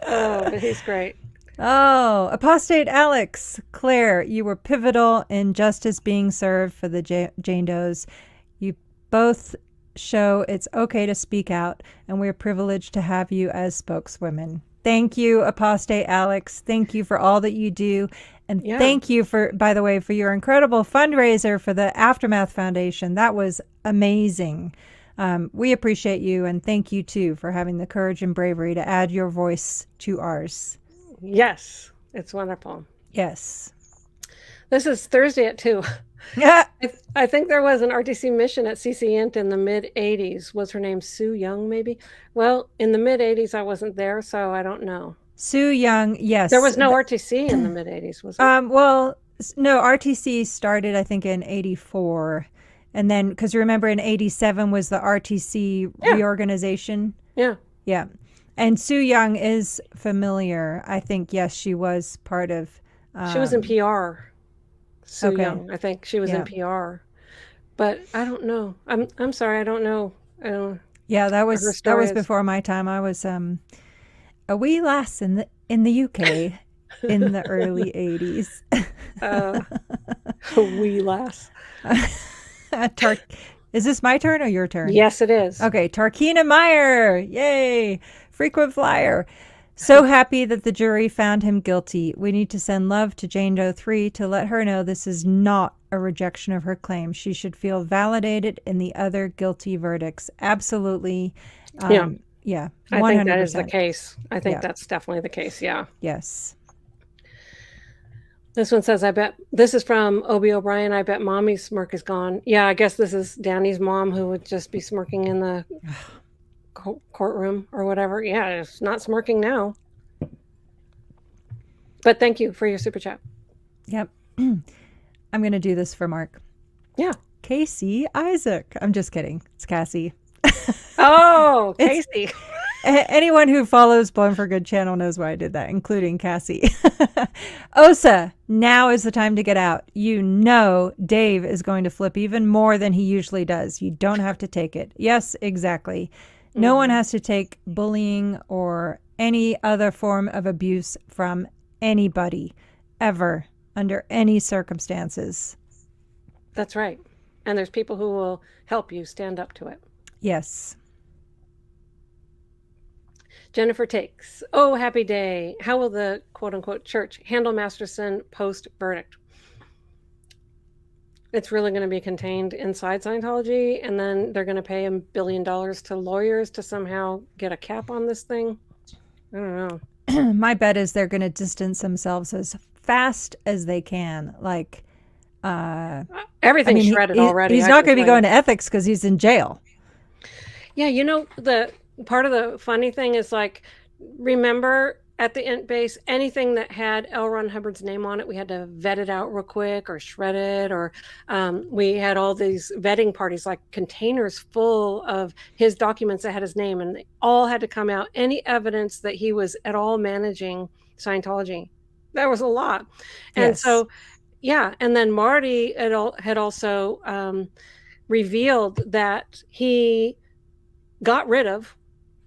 Oh, but he's great. Oh, Apostate Alex, Claire, you were pivotal in justice being served for the Jane Does. You both show it's okay to speak out, and we're privileged to have you as spokeswomen. Thank you, Apostate Alex. Thank you for all that you do. And thank you by the way, for your incredible fundraiser for the Aftermath Foundation. That was amazing. We appreciate you, and thank you too for having the courage and bravery to add your voice to ours. Yes, it's wonderful. Yes. This is Thursday at 2. Yeah. I think there was an RTC mission at CCINT in the mid-'80s. Was her name Sue Young, maybe? Well, in the mid-'80s, I wasn't there, so I don't know. Sue Young, yes. There was no RTC in the mid-'80s, was there? Well, no, RTC started, I think, in 84. And then, because remember, in 87 was the RTC reorganization. Yeah. Yeah. And Sue Young is familiar. I think, yes, she was part of... she was in PR. Sue Young, I think she was in PR. But I don't know. I'm sorry, I don't know. Yeah, that was before my time. I was a wee lass in the UK in the early 80s. A wee lass. Is this my turn or your turn? Yes, it is. Okay, Tarkina Meyer. Yay. Frequent flyer. So happy that the jury found him guilty. We need to send love to Jane Doe 3 to let her know this is not a rejection of her claim. She should feel validated in the other guilty verdicts. Absolutely. Yeah. 100%. I think that is the case. I think that's definitely the case. Yeah. Yes. This one says, I bet, this is from Obie O'Brien, I bet mommy's smirk is gone. Yeah, I guess this is Danny's mom who would just be smirking in the courtroom or whatever. Yeah, it's not smirking now. But thank you for your super chat. Yep. I'm going to do this for Mark. Yeah. Casey Isaac. I'm just kidding. It's Cassie. Oh, Casey. Anyone who follows Blowing for Good channel knows why I did that, including Cassie. Osa, now is the time to get out. You know Dave is going to flip even more than he usually does. You don't have to take it. Yes, exactly. No one has to take bullying or any other form of abuse from anybody, ever, under any circumstances. That's right. And there's people who will help you stand up to it. Yes. Jennifer takes, oh, happy day. How will the quote-unquote church handle Masterson post-verdict? It's really going to be contained inside Scientology, and then they're going to pay $1 billion to lawyers to somehow get a cap on this thing. I don't know. My bet is they're going to distance themselves as fast as they can. Like, everything's shredded already. He's not going to be going to ethics because he's in jail. Yeah, you know, the part of the funny thing is, like, remember at the Int base, anything that had L. Ron Hubbard's name on it, we had to vet it out real quick or shred it, or we had all these vetting parties, like containers full of his documents that had his name, and they all had to come out. Any evidence that he was at all managing Scientology, there was a lot. And Yes. so, yeah, and then Marty had also revealed that he got rid of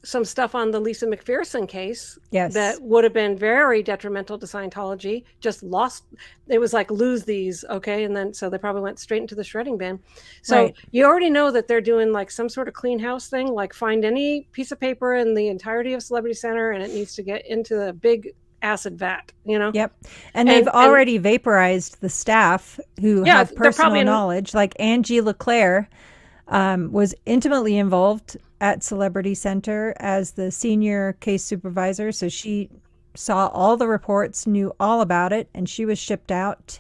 some stuff on the Lisa McPherson case Yes. that would have been very detrimental to Scientology. Just lost. It was like, lose these, okay? And then so they probably went straight into the shredding bin. So Right. you already know that they're doing like some sort of clean house thing, like find any piece of paper in the entirety of Celebrity Center and it needs to get into the big acid vat, you know? Yep. And they've already vaporized the staff who have they're personal probably knowledge. Like Angie LeClaire was intimately involved at Celebrity Center as the senior case supervisor. So she saw all the reports, knew all about it, and she was shipped out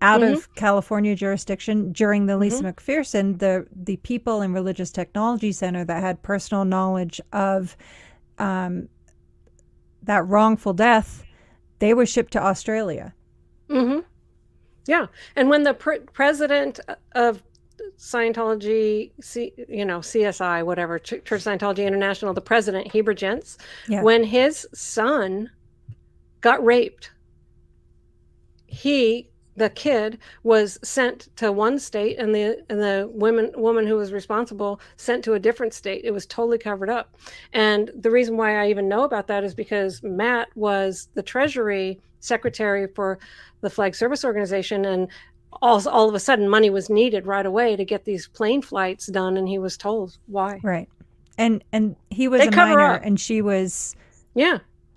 of California jurisdiction during the Lisa McPherson. The people in Religious Technology Center that had personal knowledge of that wrongful death, they were shipped to Australia. Yeah. And when the president of Scientology, CSI, whatever, Church of Scientology International, the president, Heber Gents, when his son got raped, the kid was sent to one state, and the woman who was responsible sent to a different state. It was totally covered up. And the reason why I even know about that is because Matt was the Treasury Secretary for the Flag Service Organization, and all of a sudden money was needed right away to get these plane flights done, and he was told why. Right. And he was a minor, and she was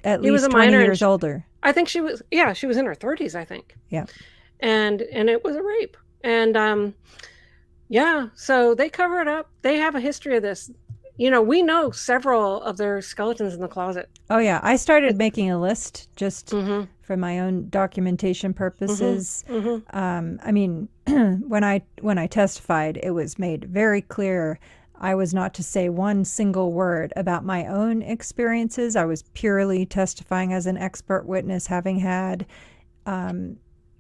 at least 20 years older. I think she was in her 30s, I think. Yeah. And it was a rape. And so they cover it up. They have a history of this. You know, we know several of their skeletons in the closet. Oh yeah, I started making a list just for my own documentation purposes. I mean, when I testified, it was made very clear I was not to say one single word about my own experiences. I was purely testifying as an expert witness, having had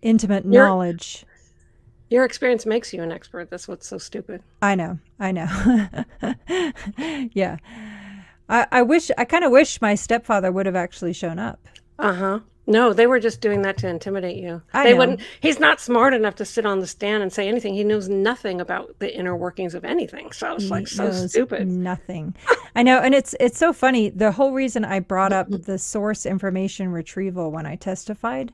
intimate knowledge. Your experience makes you an expert. That's what's so stupid. I know. Yeah. I kind of wish my stepfather would have actually shown up. No, they were just doing that to intimidate you. They wouldn't. He's not smart enough to sit on the stand and say anything. He knows nothing about the inner workings of anything. So it's like so stupid. Nothing. I know. And it's so funny. The whole reason I brought up the source information retrieval when I testified.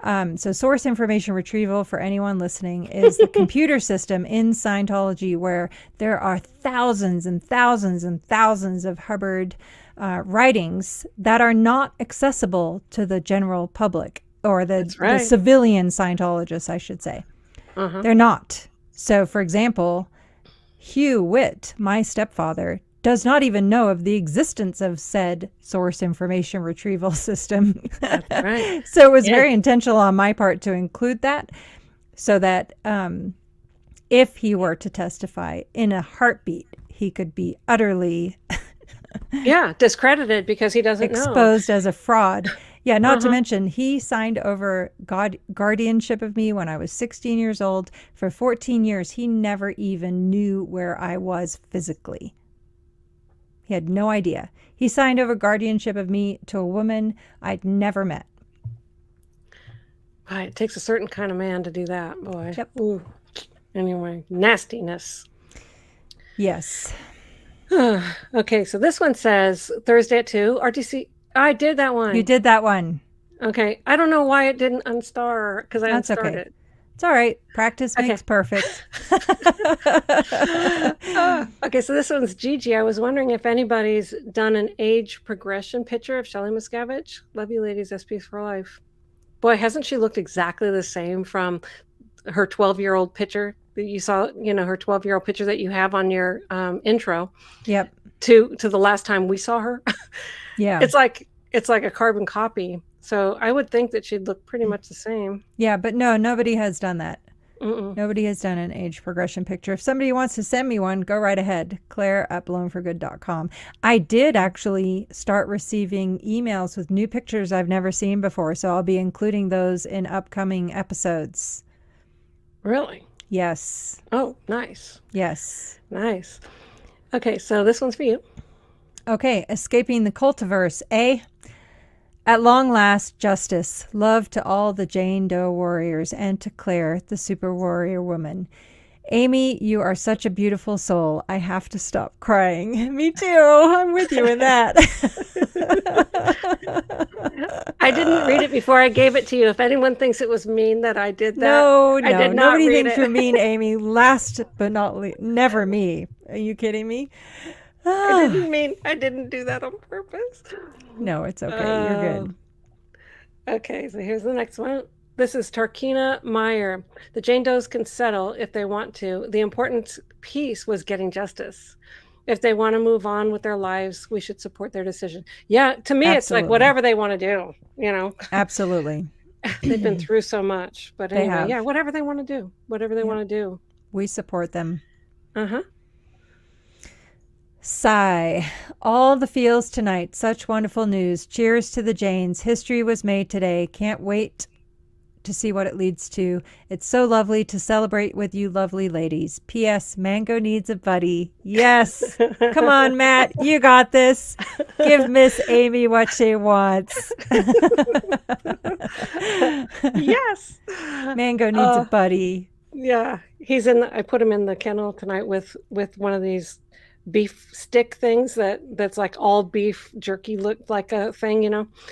So source information retrieval, for anyone listening, is the computer system in Scientology where there are thousands and thousands and thousands of Hubbard writings that are not accessible to the general public, or the civilian Scientologists, I should say. They're not. So, for example, Hugh Witt, my stepfather, does not even know of the existence of said source information retrieval system. That's right. So it was very intentional on my part to include that, so that if he were to testify in a heartbeat, he could be utterly discredited because he doesn't know. Exposed as a fraud. Yeah, not to mention, he signed over guardianship of me when I was 16 years old. For 14 years, he never even knew where I was physically. He had no idea. He signed over guardianship of me to a woman I'd never met. It takes a certain kind of man to do that, boy. Yep. Ooh. Anyway, nastiness. Yes. Okay, so this one says Thursday at 2. RTC. I did that one. You did that one. Okay. I don't know why it didn't unstar because I That's unstarred okay. it. It's all right. Practice makes perfect. Okay, so this one's Gigi. I was wondering if anybody's done an age progression picture of Shelley Miscavige. Love you, ladies. SPs for life. Boy, hasn't she looked exactly the same from her 12-year-old picture that you saw, her 12-year-old picture that you have on your intro. Yep. To the last time we saw her. Yeah. It's like a carbon copy. So I would think that she'd look pretty much the same. Yeah, but no, nobody has done that. Mm-mm. Nobody has done an age progression picture. If somebody wants to send me one, go right ahead. Claire@blownforgood.com. I did actually start receiving emails with new pictures I've never seen before, so I'll be including those in upcoming episodes. Really? Yes. Oh, nice. Yes. Nice. Okay, so this one's for you. Okay, escaping the cultiverse, eh? At long last, justice. Love to all the Jane Doe warriors and to Claire, the super warrior woman. Amy, you are such a beautiful soul. I have to stop crying. Me too. I'm with you in that. I didn't read it before I gave it to you. If anyone thinks it was mean that I did that, No. I did not Nobody read thinks it. you're mean, Amy. Last but not least, never me. Are you kidding me? I didn't do that on purpose. No, it's okay. You're good. Okay, so here's the next one. This is Tarkina Meyer. The Jane Does can settle if they want to. The important piece was getting justice. If they want to move on with their lives, we should support their decision. Yeah, to me, It's like whatever they want to do, Absolutely. They've been through so much. But They anyway, have. yeah, whatever they want to do. Whatever they want to do. We support them. Uh-huh. Sigh. All the feels tonight. Such wonderful news. Cheers to the Janes. History was made today. Can't wait to see what it leads to. It's so lovely to celebrate with you lovely ladies. P.S. Mango needs a buddy. Yes. Come on, Matt. You got this. Give Miss Amy what she wants. Yes. Mango needs a buddy. Yeah. I put him in the kennel tonight with one of these beef stick things that's like all beef jerky looked like a thing,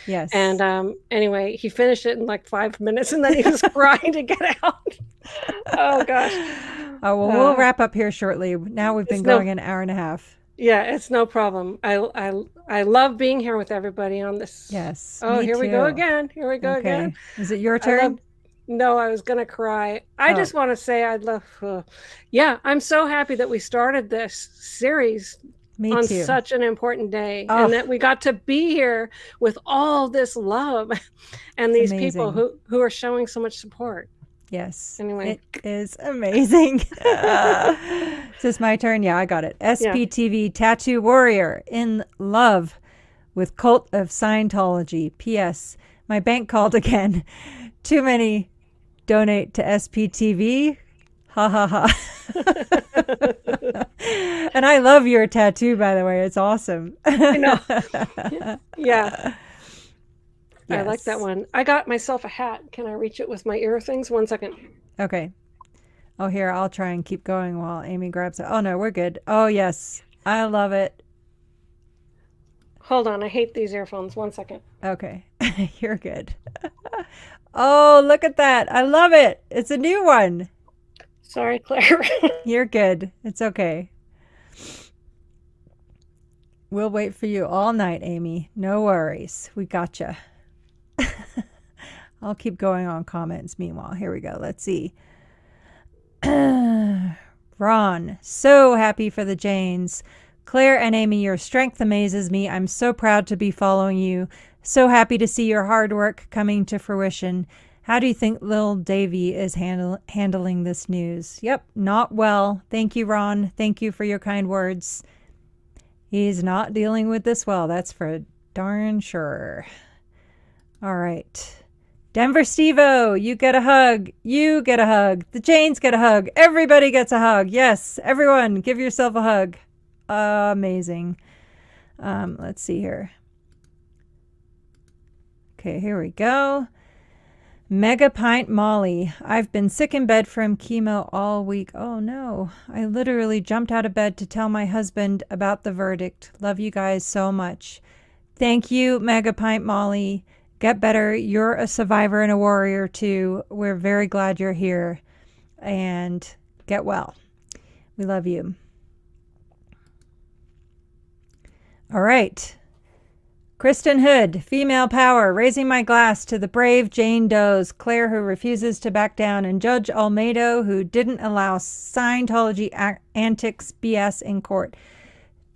Yes. And anyway, he finished it in like 5 minutes and then he was crying to get out. Oh gosh. Oh, well, we'll wrap up here shortly. Now we've been going an hour and a half. Yeah, it's no problem. I love being here with everybody on this. Yes. Oh, here we go again. Again. Is it your turn? No, I was going to cry. I just want to say I'm so happy that we started this series on such an important day and that we got to be here with all this love and these people who are showing so much support. Yes. Anyway. It is amazing. Is this my turn? Yeah, I got it. SPTV Tattoo Warrior in love with Cult of Scientology. P.S. My bank called again. Too many. Donate to SPTV. Ha ha ha. And I love your tattoo, by the way. It's awesome. I know. Yeah. Yes. I like that one. I got myself a hat. Can I reach it with my ear things? 1 second. Okay. Oh, here, I'll try and keep going while Amy grabs it. Oh, no, we're good. Oh, yes. I love it. Hold on. I hate these earphones. 1 second. Okay. You're good. Oh, look at that. I love it. It's a new one. Sorry, Claire. You're good. It's okay. We'll wait for you all night, Amy. No worries. We gotcha. I'll keep going on comments meanwhile. Here we go. Let's see. Ron, so happy for the Janes. Claire and Amy, your strength amazes me. I'm so proud to be following you. So happy to see your hard work coming to fruition. How do you think little Davy is handling this news? Yep, not well. Thank you, Ron. Thank you for your kind words. He's not dealing with this well. That's for darn sure. All right. Denver Stevo, you get a hug. You get a hug. The Janes get a hug. Everybody gets a hug. Yes, everyone, give yourself a hug. Amazing. Let's see here. Okay, here we go. Mega Pint Molly. I've been sick in bed from chemo all week. Oh no. I literally jumped out of bed to tell my husband about the verdict. Love you guys so much. Thank you, Mega Pint Molly. Get better. You're a survivor and a warrior too. We're very glad you're here. And get well. We love you. All right. Kristen Hood, female power, raising my glass to the brave Jane Does, Claire who refuses to back down, and Judge Almeida who didn't allow Scientology antics BS in court.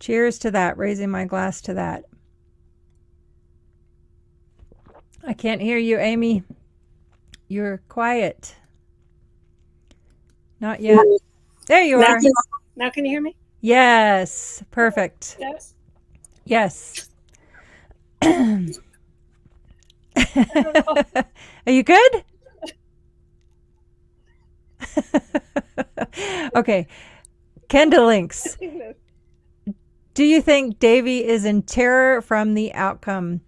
Cheers to that, raising my glass to that. I can't hear you, Amy. You're quiet. Not yet. There you are. Now can you hear me? Yes, perfect. Yes. Yes. Are you good? Okay. Kendall Links. Do you think Davy is in terror from the outcome?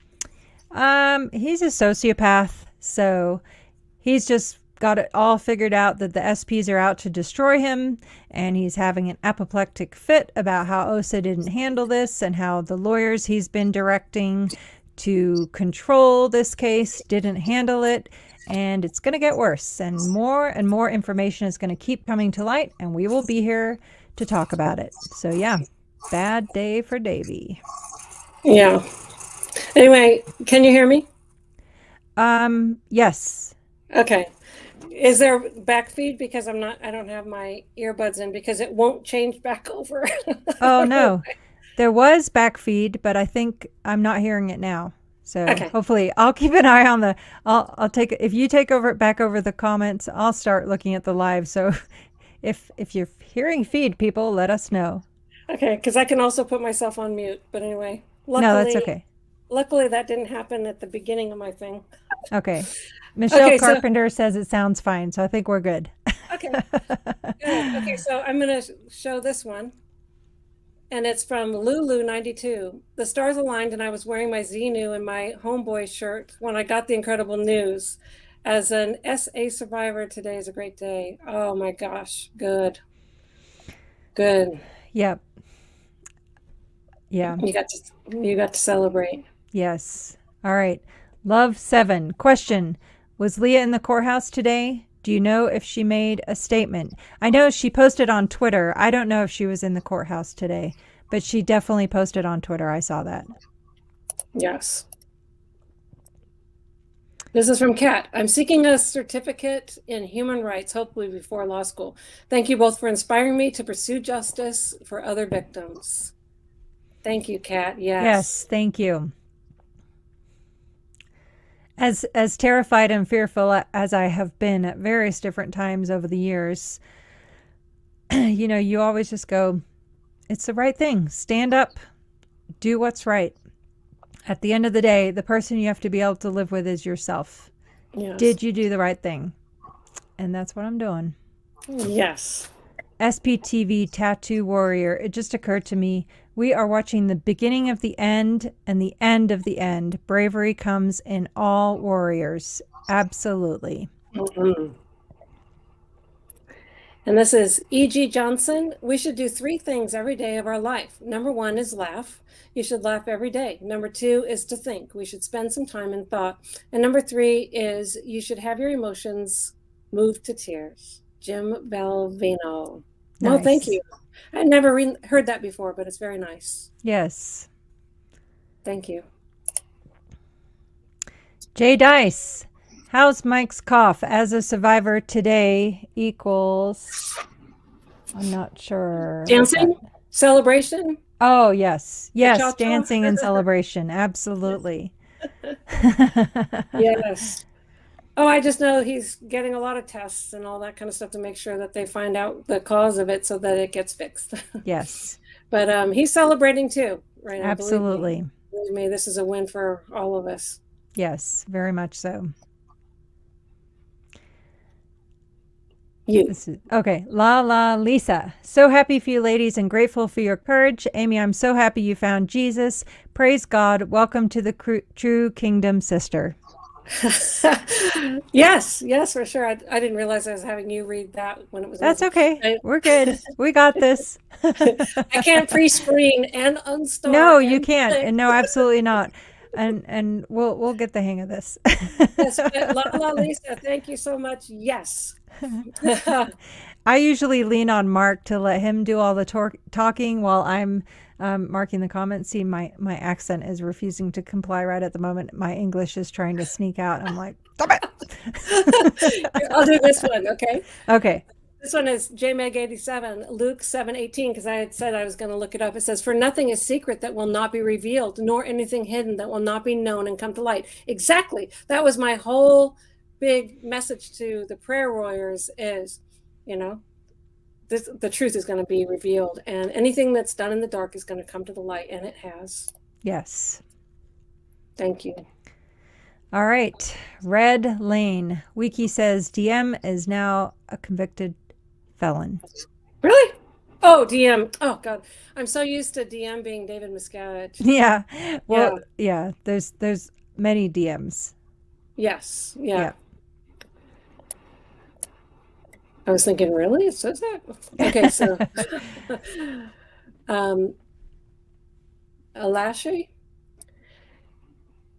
He's a sociopath, so he's just got it all figured out that the SPs are out to destroy him, and he's having an apoplectic fit about how OSA didn't handle this and how the lawyers he's been directing to control this case didn't handle it, and it's going to get worse, and more information is going to keep coming to light, and we will be here to talk about it. So yeah, bad day for Davy. Yeah. Anyway, can you hear me? Yes. Okay. Is there back feed? Because I don't have my earbuds in, because it won't change back over. Oh no. There was back feed, but I think I'm not hearing it now. So okay. Hopefully I'll keep an eye on I'll take, if you take over back over the comments, I'll start looking at the live. So if you're hearing feed, people, let us know. Okay. Because I can also put myself on mute. But anyway, luckily, no, that's okay. Luckily that didn't happen at the beginning of my thing. Okay. Michelle Carpenter says it sounds fine, so I think we're good. Okay. Good. Okay, so I'm going to show this one. And it's from Lulu92. The stars aligned and I was wearing my Xenu and my homeboy shirt when I got the incredible news. As an SA survivor, today is a great day. Oh my gosh. Good. Good. Yep. Yeah. You got to celebrate. Yes. All right. Love 7. Question. Was Leah in the courthouse today? Do you know if she made a statement? I know she posted on Twitter. I don't know if she was in the courthouse today, but she definitely posted on Twitter. I saw that. Yes. This is from Kat. I'm seeking a certificate in human rights, hopefully before law school. Thank you both for inspiring me to pursue justice for other victims. Thank you, Kat. Yes. Yes, thank you. As terrified and fearful as I have been at various different times over the years, you always just go, it's the right thing. Stand up, do what's right. At the end of the day, the person you have to be able to live with is yourself. Yes. Did you do the right thing? And that's what I'm doing. Yes. SPTV Tattoo Warrior. It just occurred to me, we are watching the beginning of the end and the end of the end. Bravery comes in all warriors. Absolutely. Mm-hmm. And this is E.G. Johnson. We should do 3 things every day of our life. Number 1 is laugh. You should laugh every day. Number 2 is to think. We should spend some time in thought. And number 3 is you should have your emotions move to tears. Jim Balvino. Nice. Oh, thank you. I never heard that before, but it's very nice. Yes. Thank you. Jay Dice. How's Mike's cough as a survivor today equals? I'm not sure. Dancing? Celebration? Oh, yes. Yes, dancing and celebration. Absolutely. Yes. Oh, I just know he's getting a lot of tests and all that kind of stuff to make sure that they find out the cause of it so that it gets fixed. Yes. But he's celebrating too, right now. Absolutely. Believe me, this is a win for all of us. Yes, very much so. You. Okay. La Lisa. So happy for you ladies and grateful for your courage. Amy, I'm so happy you found Jesus. Praise God. Welcome to the true kingdom, sister. Yes, for sure. I didn't realize I was having you read that when it was. That's okay. We're good. We got this. I can't pre-screen and unstar. No, you can't. And no, absolutely not. And we'll get the hang of this. Yes, La Lisa, thank you so much. Yes. I usually lean on Mark to let him do all the talking while I'm marking the comments. See, my accent is refusing to comply right at the moment. My English is trying to sneak out. I'm like, stop it. I'll do this one, okay? Okay. This one is JMeg87, Luke 7:18, because I had said I was going to look it up. It says, "For nothing is secret that will not be revealed, nor anything hidden that will not be known and come to light." Exactly. That was my whole big message to the prayer warriors is, the truth is going to be revealed, and anything that's done in the dark is going to come to the light, and it has. Yes. Thank you. All right. Red Lane. Wiki says DM is now a convicted felon. Really? Oh, DM. Oh, God. I'm so used to DM being David Miscavige. Yeah. Well, yeah. There's many DMs. Yes. Yeah. I was thinking, really? It says that? Okay, so Alashi,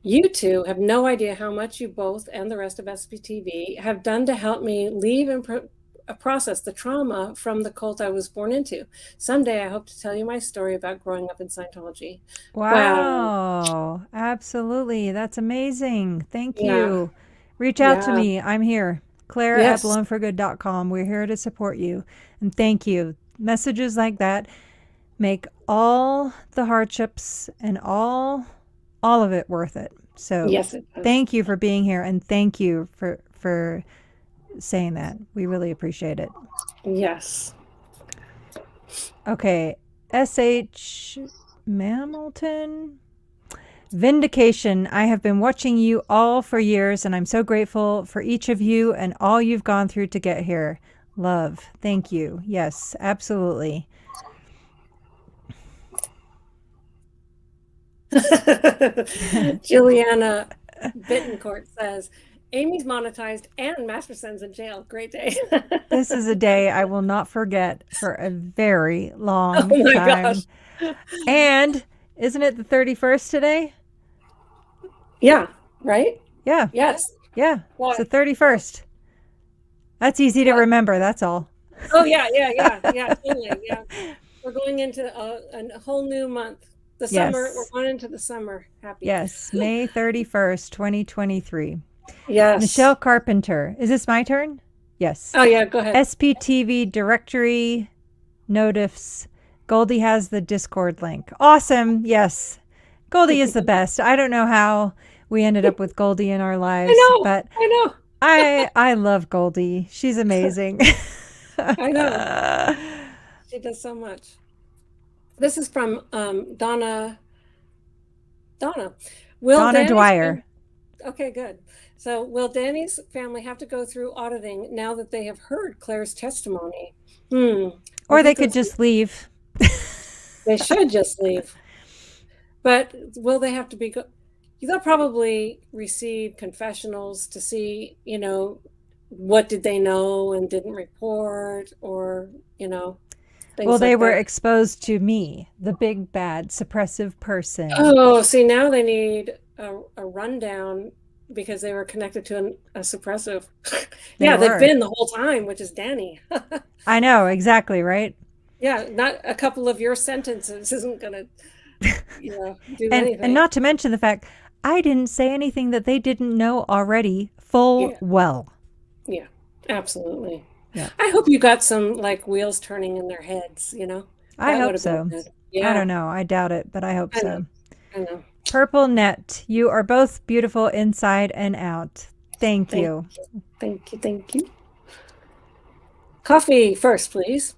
you two have no idea how much you both and the rest of SPTV have done to help me leave and process the trauma from the cult I was born into. Someday I hope to tell you my story about growing up in Scientology. Wow. Absolutely. That's amazing. Thank you. Reach out to me. I'm here. Claire at blownforgood.com. We're here to support you. And thank you. Messages like that make all the hardships and all of it worth it. So yes, it does. Thank you for being here, and thank you for saying that. We really appreciate it. Yes. Okay. S.H. Mamilton. Vindication. I have been watching you all for years, and I'm so grateful for each of you and all you've gone through to get here. Love. Thank you. Yes, absolutely. Juliana Bittencourt says, Amy's monetized and Masterson's in jail. Great day. This is a day I will not forget for a very long time. Gosh. And isn't it the 31st today? Yeah, right? Yeah. Yes. Yeah. Why? It's the 31st. That's easy to remember. That's all. Oh, yeah. Totally. Yeah. We're going into a whole new month. The summer. We're going into the summer. Happy. Yes. May 31st, 2023. Yes. Michelle Carpenter. Is this my turn? Yes. Oh, yeah. Go ahead. SPTV directory notifs. Goldie has the Discord link. Awesome. Yes. Goldie is the best. I don't know how we ended up with Goldie in our lives. I know. I love Goldie. She's amazing. I know. She does so much. This is from Donna. Donna Dwyer. Okay, good. So, will Danny's family have to go through auditing now that they have heard Claire's testimony? Or they could just leave. They should just leave. But will they have to be... They'll probably receive confessionals to see, what did they know and didn't report, or, things well, they like were that. exposed to me, the big, bad, suppressive person. Oh, see, now they need a rundown because they were connected to a suppressive. They've been the whole time, which is Danny. I know, exactly, right? Yeah, not a couple of your sentences isn't going to, do anything. And not to mention the fact, I didn't say anything that they didn't know already well. Yeah, absolutely. Yeah. I hope you got some wheels turning in their heads, I hope so. Yeah. I don't know. I doubt it, but I hope so. I know. Purple Net, you are both beautiful inside and out. Thank you. Thank you. Coffee first, please.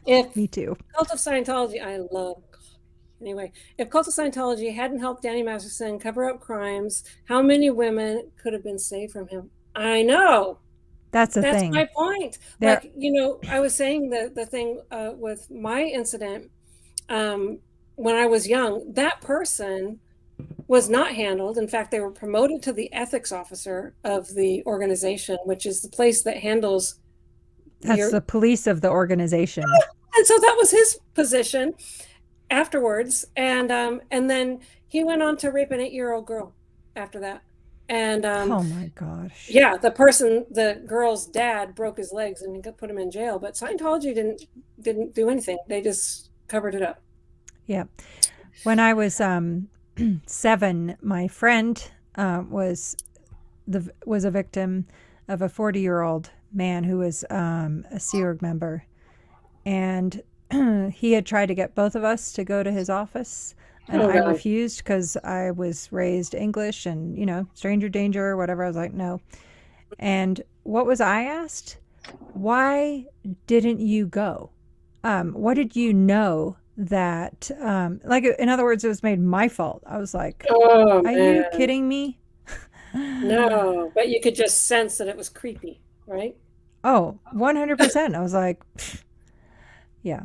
Me too. Cult of Scientology, I love. Anyway, if cult of Scientology hadn't helped Danny Masterson cover up crimes, how many women could have been saved from him? I know. That's the That's thing. my point. There- Like, I was saying the thing with my incident when I was young, that person was not handled. In fact, they were promoted to the ethics officer of the organization, which is the place that handles. That's the police of the organization. And so that was his position afterwards. And then he went on to rape an 8-year-old girl after that. And oh my gosh. yeah, the girl's dad broke his legs and put him in jail. But Scientology didn't do anything. They just covered it up. Yeah. When I was 7, my friend was a victim of a 40-year-old man who was a Sea Org member, and he had tried to get both of us to go to his office, and I refused because I was raised English and stranger danger or whatever. I was like, no. And what was I asked? Why didn't you go? What did you know that in other words, it was made my fault? I was like, are you kidding me? No, but you could just sense that it was creepy, right? Oh, 100%. I was like, yeah.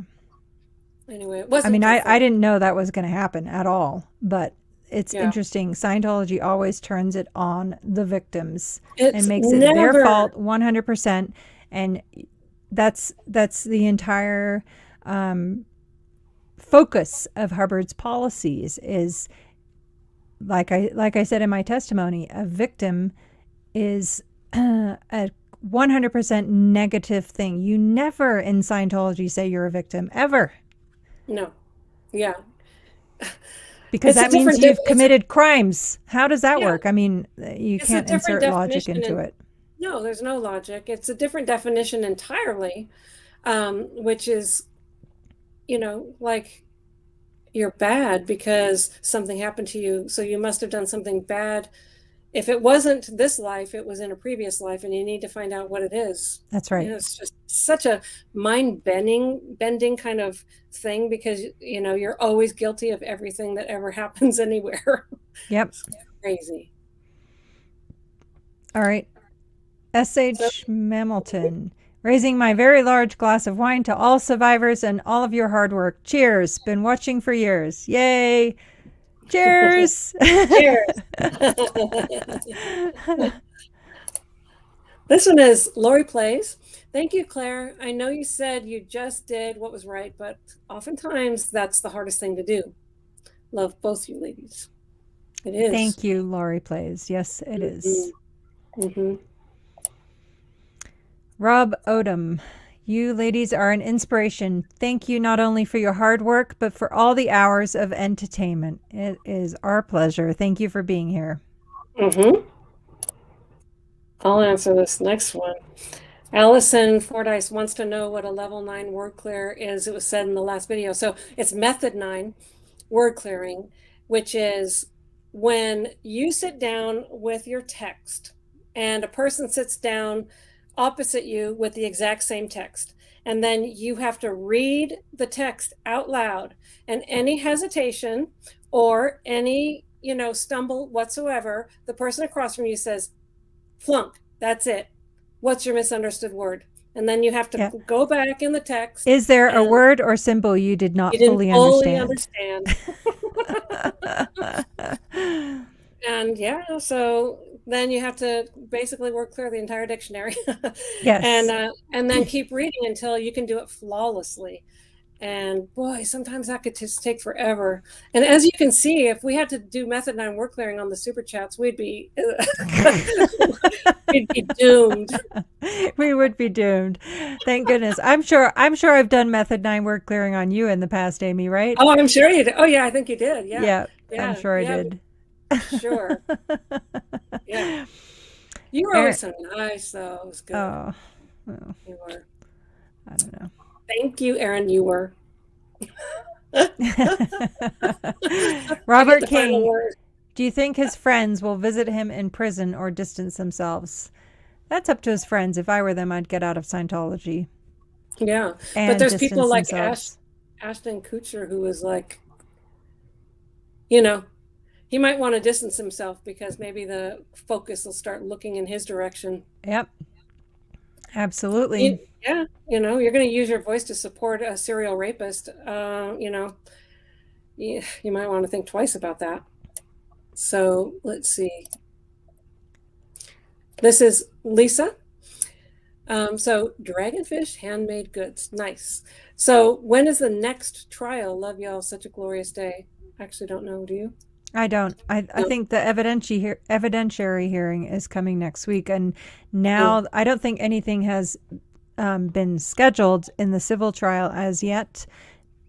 Anyway, it wasn't. I mean, I didn't know that was going to happen at all, but it's interesting. Scientology always turns it on the victims and makes it their fault 100%. And that's the entire focus of Hubbard's policies is, like I said in my testimony, a victim is a 100% negative thing. You never in Scientology say you're a victim, ever. No. Yeah. Because that means you've committed crimes. How does that work? I mean, you can't insert logic into it. No, there's no logic. It's a different definition entirely, which is, like you're bad because something happened to you. So you must have done something bad. If it wasn't this life, it was in a previous life, and you need to find out what it is. That's right. It's just such a mind-bending kind of thing because, you're always guilty of everything that ever happens anywhere. Yep. It's crazy. All right. S.H. Mamilton. Raising my very large glass of wine to all survivors and all of your hard work. Cheers. Been watching for years. Yay. Cheers. Cheers. This one is Lori Plays. Thank you, Claire. I know you said you just did what was right, but oftentimes that's the hardest thing to do. Love both you ladies. It is. Thank you, Lori Plays. Yes, it is. Mm-hmm. Rob Odom. You ladies are an inspiration. Thank you not only for your hard work, but for all the hours of entertainment. It is our pleasure. Thank you for being here. Mm-hmm. I'll answer this next one. Allison Fordyce wants to know what a level 9 word clear is. It was said in the last video. So it's method 9 word clearing, which is when you sit down with your text and a person sits down opposite you with the exact same text. And then you have to read the text out loud, and any hesitation or any, stumble whatsoever, the person across from you says, flunk, that's it. What's your misunderstood word? And then you have to go back in the text. Is there a word or symbol you did not fully understand? And so then you have to basically work clear the entire dictionary. Yes. And then keep reading until you can do it flawlessly. And boy, sometimes that could just take forever. And as you can see, if we had to do method 9 word clearing on the super chats, we'd be we'd be doomed. We would be doomed. Thank goodness. I'm sure I've done method 9 word clearing on you in the past, Amy, right? Oh, I'm sure you did. Oh yeah, I think you did. Yeah. I'm sure I did. Sure. Yeah. You were always so nice, though. It was good. Oh, well, You were. I don't know. Thank you, Aaron. You were. Robert King. Do you think his friends will visit him in prison or distance themselves? That's up to his friends. If I were them, I'd get out of Scientology. Yeah. But there's people like Ashton Kutcher who was like, you know, he might want to distance himself because maybe the focus will start looking in his direction. Yep. Absolutely. Yeah. You're going to use your voice to support a serial rapist. You might want to think twice about that. So let's see. This is Lisa. So Dragonfish Handmade Goods. Nice. So when is the next trial? Love y'all. Such a glorious day. Actually don't know. Do you? I don't. I think the evidentiary hearing is coming next week. And now I don't think anything has been scheduled in the civil trial as yet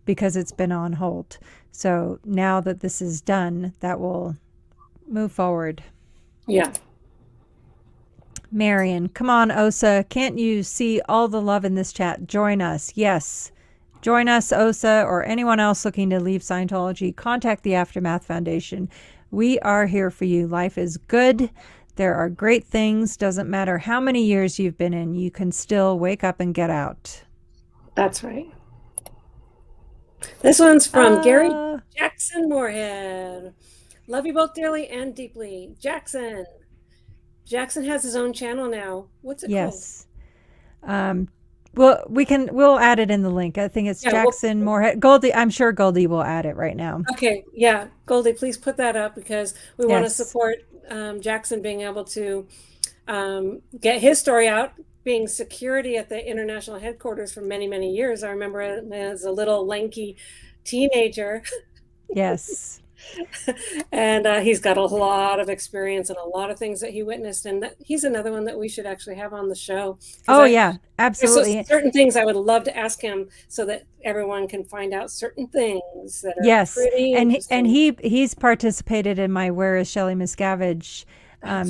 because it's been on hold. So now that this is done, that will move forward. Yeah. Marion, come on, Osa. Can't you see all the love in this chat? Join us. Yes. Join us, Osa, or anyone else looking to leave Scientology. Contact the Aftermath Foundation. We are here for you. Life is good. There are great things. Doesn't matter how many years you've been in, you can still wake up and get out. That's right. This one's from Gary Jackson Moorhead. Love you both dearly and deeply. Jackson has his own channel now. What's it called? Yes. Well, we'll add it in the link. I think it's Jackson Moorhead. Goldie, I'm sure Goldie will add it right now. Okay. Yeah. Goldie, please put that up because we want to support Jackson being able to get his story out, being security at the international headquarters for many, many years. I remember as a little lanky teenager. Yes. And he's got a lot of experience and a lot of things that he witnessed, and he's another one that we should actually have on the show. Yeah, absolutely. There's certain things I would love to ask him so that everyone can find out certain things that are pretty and he's participated in my Where is Shelley Miscavige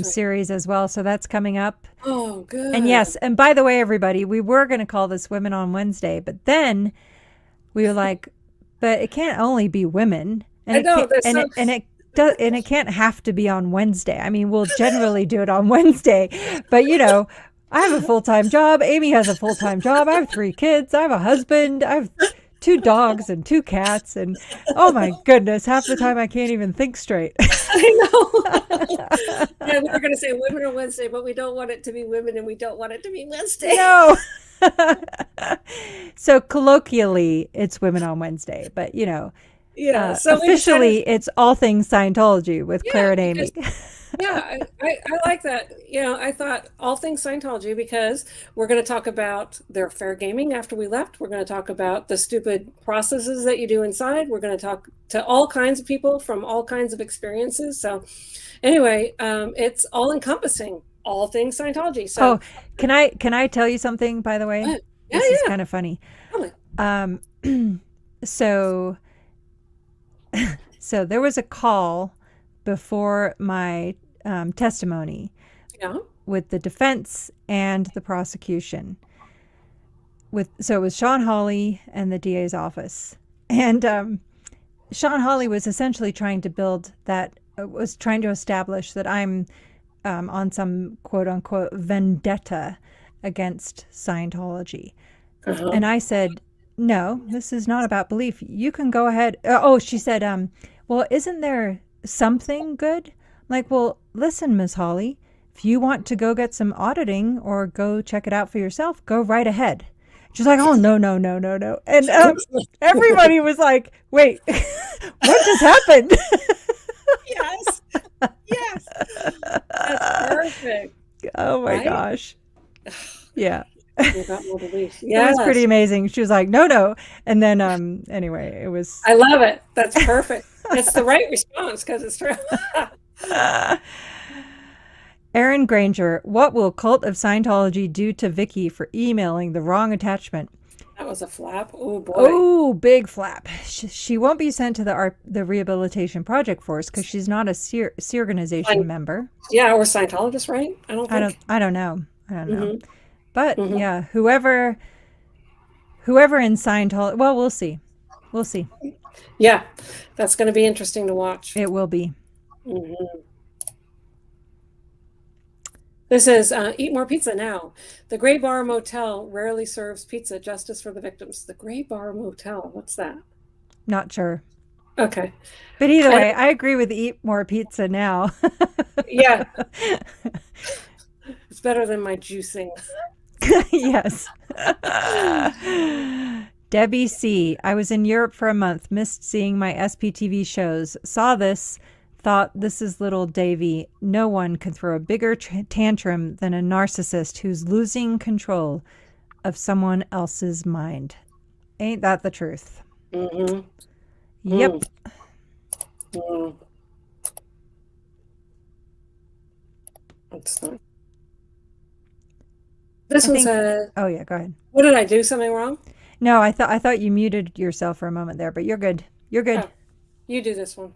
series as well, so that's coming up. Oh, good. And yes, and by the way, everybody, we were going to call this Women on Wednesday, but then we were like, but it can't only be women. And it can't have to be on Wednesday. I mean, we'll generally do it on Wednesday, but I have a full-time job. Amy has a full-time job. I have 3 kids. I have a husband. I have 2 dogs and 2 cats. And oh my goodness, half the time I can't even think straight. I know. Yeah, we were going to say Women on Wednesday, but we don't want it to be women and we don't want it to be Wednesday. No. So colloquially, it's Women on Wednesday, but yeah. So officially, it's All Things Scientology with Claire and Amy. Yeah, I like that. I thought All Things Scientology because we're going to talk about their fair gaming after we left. We're going to talk about the stupid processes that you do inside. We're going to talk to all kinds of people from all kinds of experiences. So anyway, it's all encompassing. All Things Scientology. So can I tell you something, by the way? This is kind of funny. So there was a call before my testimony with the defense and the prosecution. So it was Sean Hawley and the DA's office. And Sean Hawley was essentially trying to establish that I'm on some quote unquote vendetta against Scientology. And I said, no, this is not about belief. You can go ahead. She said, well, isn't there something good? I'm like, well, listen, Ms. Hawley, if you want to go get some auditing or go check it out for yourself, go right ahead. She's like, oh, no. And everybody was like, wait, what just happened? Yes. That's perfect. Oh, my gosh. Yeah. Yes. It was pretty amazing. She was like, no. And then, anyway, it was. I love it. That's perfect. It's the right response because it's true. Aaron Granger, what will Cult of Scientology do to Vicky for emailing the wrong attachment? That was a flap. Oh, boy. Oh, big flap. She won't be sent to the Rehabilitation Project Force because she's not a SEER organization member. Yeah, or Scientologist, right? I don't know. Mm-hmm. But yeah, whoever in Scientology, well, we'll see. Yeah, that's going to be interesting to watch. It will be. Mm-hmm. This is Eat More Pizza Now. The Gray Bar Motel rarely serves pizza. Justice for the victims. The Gray Bar Motel. What's that? Not sure. Okay. But either way, I agree with eat more pizza now. Yeah. It's better than my juicing. Yes. Debbie C. I was in Europe for a month, missed seeing my SPTV shows, saw this, thought this is little Davy. No one could throw a bigger tantrum than a narcissist who's losing control of someone else's mind. Ain't that the truth? Mm-hmm. Yep. Mm. It's not. This one said, Oh yeah, go ahead. what did I do? Something wrong? No, I thought you muted yourself for a moment there, but you're good. You're good. Oh, you do this one.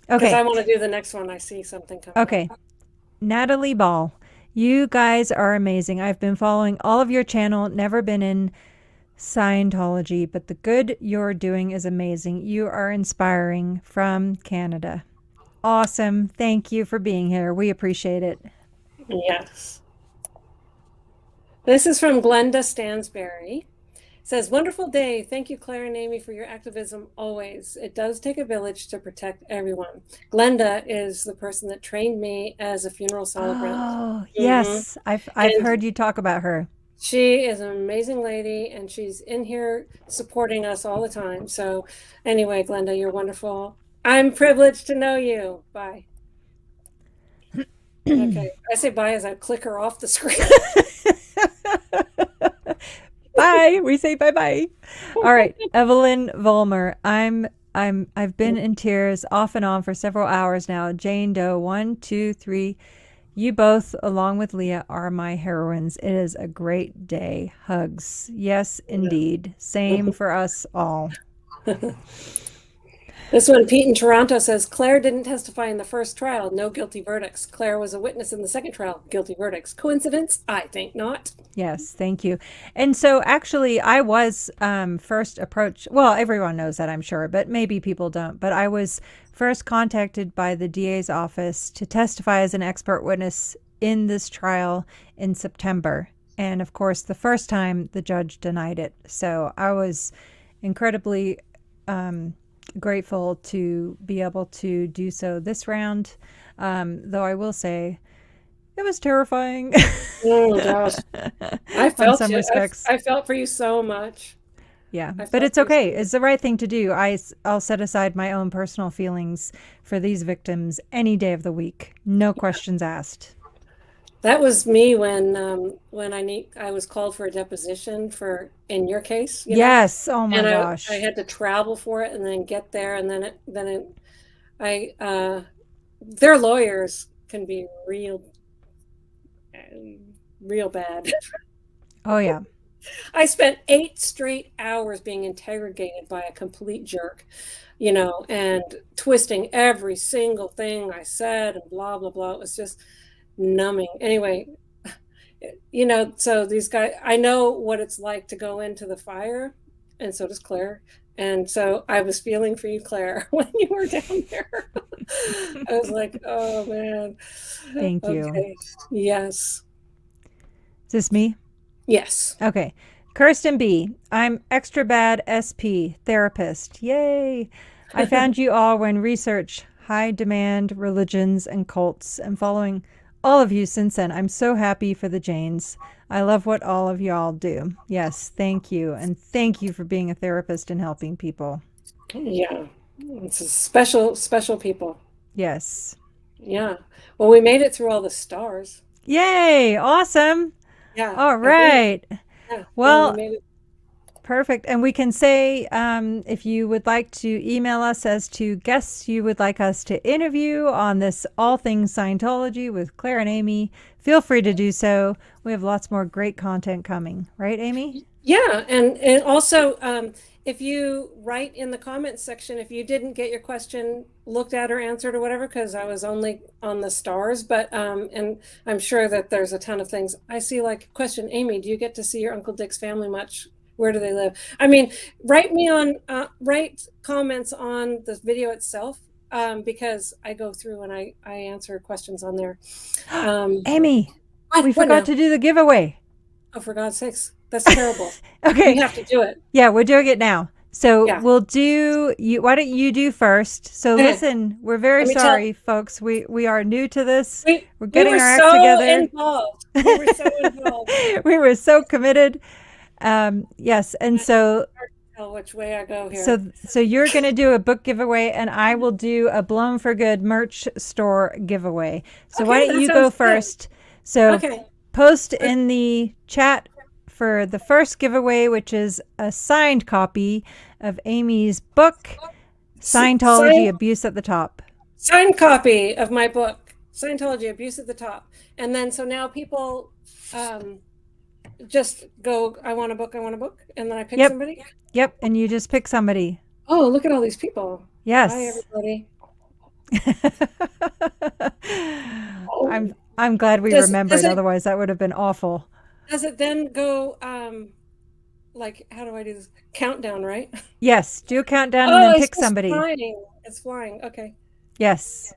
Okay. Because I want to do the next one. I see something coming. Okay. Natalie Ball. You guys are amazing. I've been following all of your channel, never been in Scientology, but the good you're doing is amazing. You are inspiring from Canada. Awesome. Thank you for being here. We appreciate it. Yes. This is from Glenda Stansberry. It says, wonderful day. Thank you, Claire and Amy, for your activism always. It does take a village to protect everyone. Glenda is the person that trained me as a funeral celebrant. Oh, yes. I've heard you talk about her. She is an amazing lady, and she's in here supporting us all the time. So anyway, Glenda, you're wonderful. I'm privileged to know you. Bye. Okay. I say bye as I click her off the screen. Bye. We say bye-bye. All right. Evelyn Vollmer. I've been in tears off and on for several hours now. Jane Doe, 1, 2, 3. You both, along with Leah, are my heroines. It is a great day. Hugs. Yes, indeed. Same for us all. This one, Pete in Toronto says, Claire didn't testify in the first trial. No guilty verdicts. Claire was a witness in the second trial. Guilty verdicts. Coincidence? I think not. Yes, thank you. And so actually I was first approached, well, everyone knows that, I'm sure, but maybe people don't, but I was first contacted by the DA's office to testify as an expert witness in this trial in September. And of course, the first time the judge denied it. So I was incredibly grateful to be able to do so this round. Though I will say it was terrifying. Oh gosh. I felt in some respects. I felt for you so much. Yeah, but it's okay. It's the right thing to do. I'll set aside my own personal feelings for these victims any day of the week. No questions asked. That was me when I was called for a deposition in your case. Yes. Oh my gosh. I had to travel for it and then get there, and their lawyers can be real bad. Oh yeah. I spent 8 straight hours being interrogated by a complete jerk, and twisting every single thing I said and blah blah blah. It was just numbing. Anyway, so these guys, I know what it's like to go into the fire, and so does Claire. And so I was feeling for you, Claire, when you were down there. I was like, oh man. Thank you. Yes. Is this me? Yes. Okay. Kirsten B. I'm extra bad SP therapist. Yay. I found you all when research high demand religions and cults, and following all of you since then. I'm so happy for the Janes. I love what all of y'all do. Yes, thank you. And thank you for being a therapist and helping people. Yeah. It's a special people. Yes. Yeah. Well, we made it through all the stars. Yay. Awesome. Yeah. All right. Yeah. Well, we made it. Perfect. And we can say, if you would like to email us as to guests you would like us to interview on this All Things Scientology with Claire and Amy, feel free to do so. We have lots more great content coming. Right, Amy? Yeah. And also, if you write in the comments section, if you didn't get your question looked at or answered or whatever, because I was only on the stars, but, and I'm sure that there's a ton of things. I see like question, Amy, do you get to see your Uncle Dick's family much? Where do they live? I mean, write comments on the video itself, because I go through and I answer questions on there. Amy, we forgot to do the giveaway. Oh, for God's sakes. That's terrible. Okay. You have to do it. Yeah, we're doing it now. So Yeah. we'll do you. Why don't you do first? So Okay. listen, we're very Let me sorry, folks. We are new to this. We We're getting were our act so together. involved. We were so involved. We were so committed. Yes, and so Hard to tell which way I go here. so you're going to do a book giveaway, and I will do a Blown for Good merch store giveaway. So why Okay, don't that you go sounds good. first? So Okay. post in the chat for the first giveaway, which is a signed copy of Amy's book, Scientology Signed- Abuse at the Top. Signed copy of my book, Scientology Abuse at the Top. And then so now people just go, I want a book, and then I pick Yep. somebody. Yep, and you just pick somebody. Oh, look at all these people. Yes. Hi, everybody. I'm glad we Does remembered. it- Otherwise, that would have been awful. Does it then go, like, how do I do this? Countdown, right? Yes, do a countdown and then it's pick just somebody. Flying. It's flying. Okay. Yes.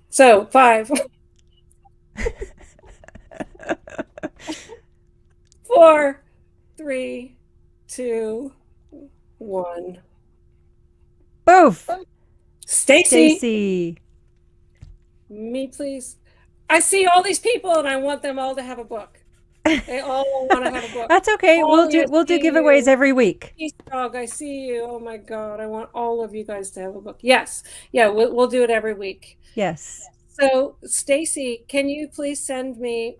So 5, 4, 3, 2, 1. Boof. Stacy, Stacy. me please. I see all these people and I want them all to have a book. They all want to have a book. That's okay. Oh, We'll do yes, giveaways you. every week. Peace dog, I see you. Oh my God, I want all of you guys to have a book. Yes, yeah, we'll do it every week. Yes. So Stacy, can you please send me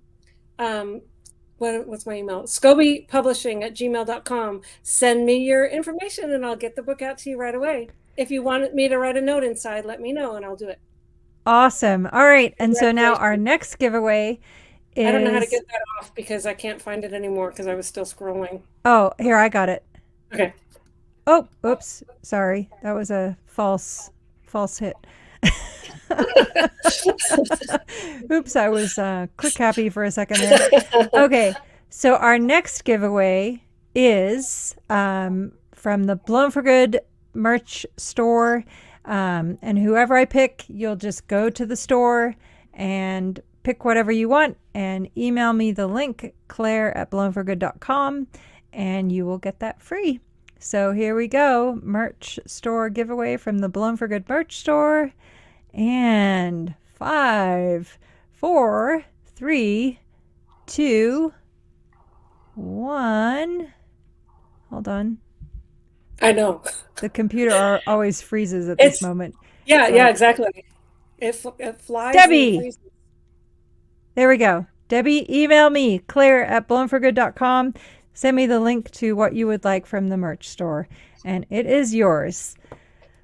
what's my email? ScobeePublishing@gmail.com. Send me your information and I'll get the book out to you right away. If you want me to write a note inside, let me know and I'll do it. Awesome. All right. And so now our next giveaway is... I don't know how to get that off because I can't find it anymore because I was still scrolling. Oh, here, I got it. Okay. Oh, oops. Sorry. That was a false hit. Oops, I was click happy for a second there. Okay. So our next giveaway is from the Blown for Good merch store. And whoever I pick, you'll just go to the store and pick whatever you want and email me the link, claire@blownforgood.com, and you will get that free. So here we go. Merch store giveaway from the Blown for Good merch store. And 5, 4, 3, 2, 1. Hold on. I know. The computer always freezes at this moment. Yeah, So- yeah, exactly. It flies. Debbie! And freezes. There we go. Debbie, email me, claire@blownforgood.com. Send me the link to what you would like from the merch store, and it is yours.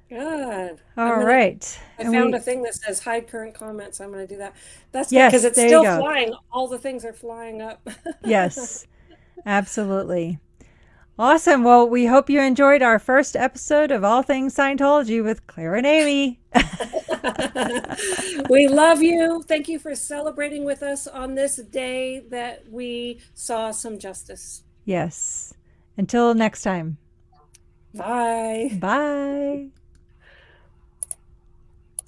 Good. All right. I And found we- a thing that says hide current comments. I'm going to do that. That's Yes, because it's there you still go. flying. All the things are flying up. Yes, absolutely. Awesome. Well, we hope you enjoyed our first episode of All Things Scientology with Claire and Amy. We love you. Thank you for celebrating with us on this day that we saw some justice. Yes. Until next time. Bye. Bye.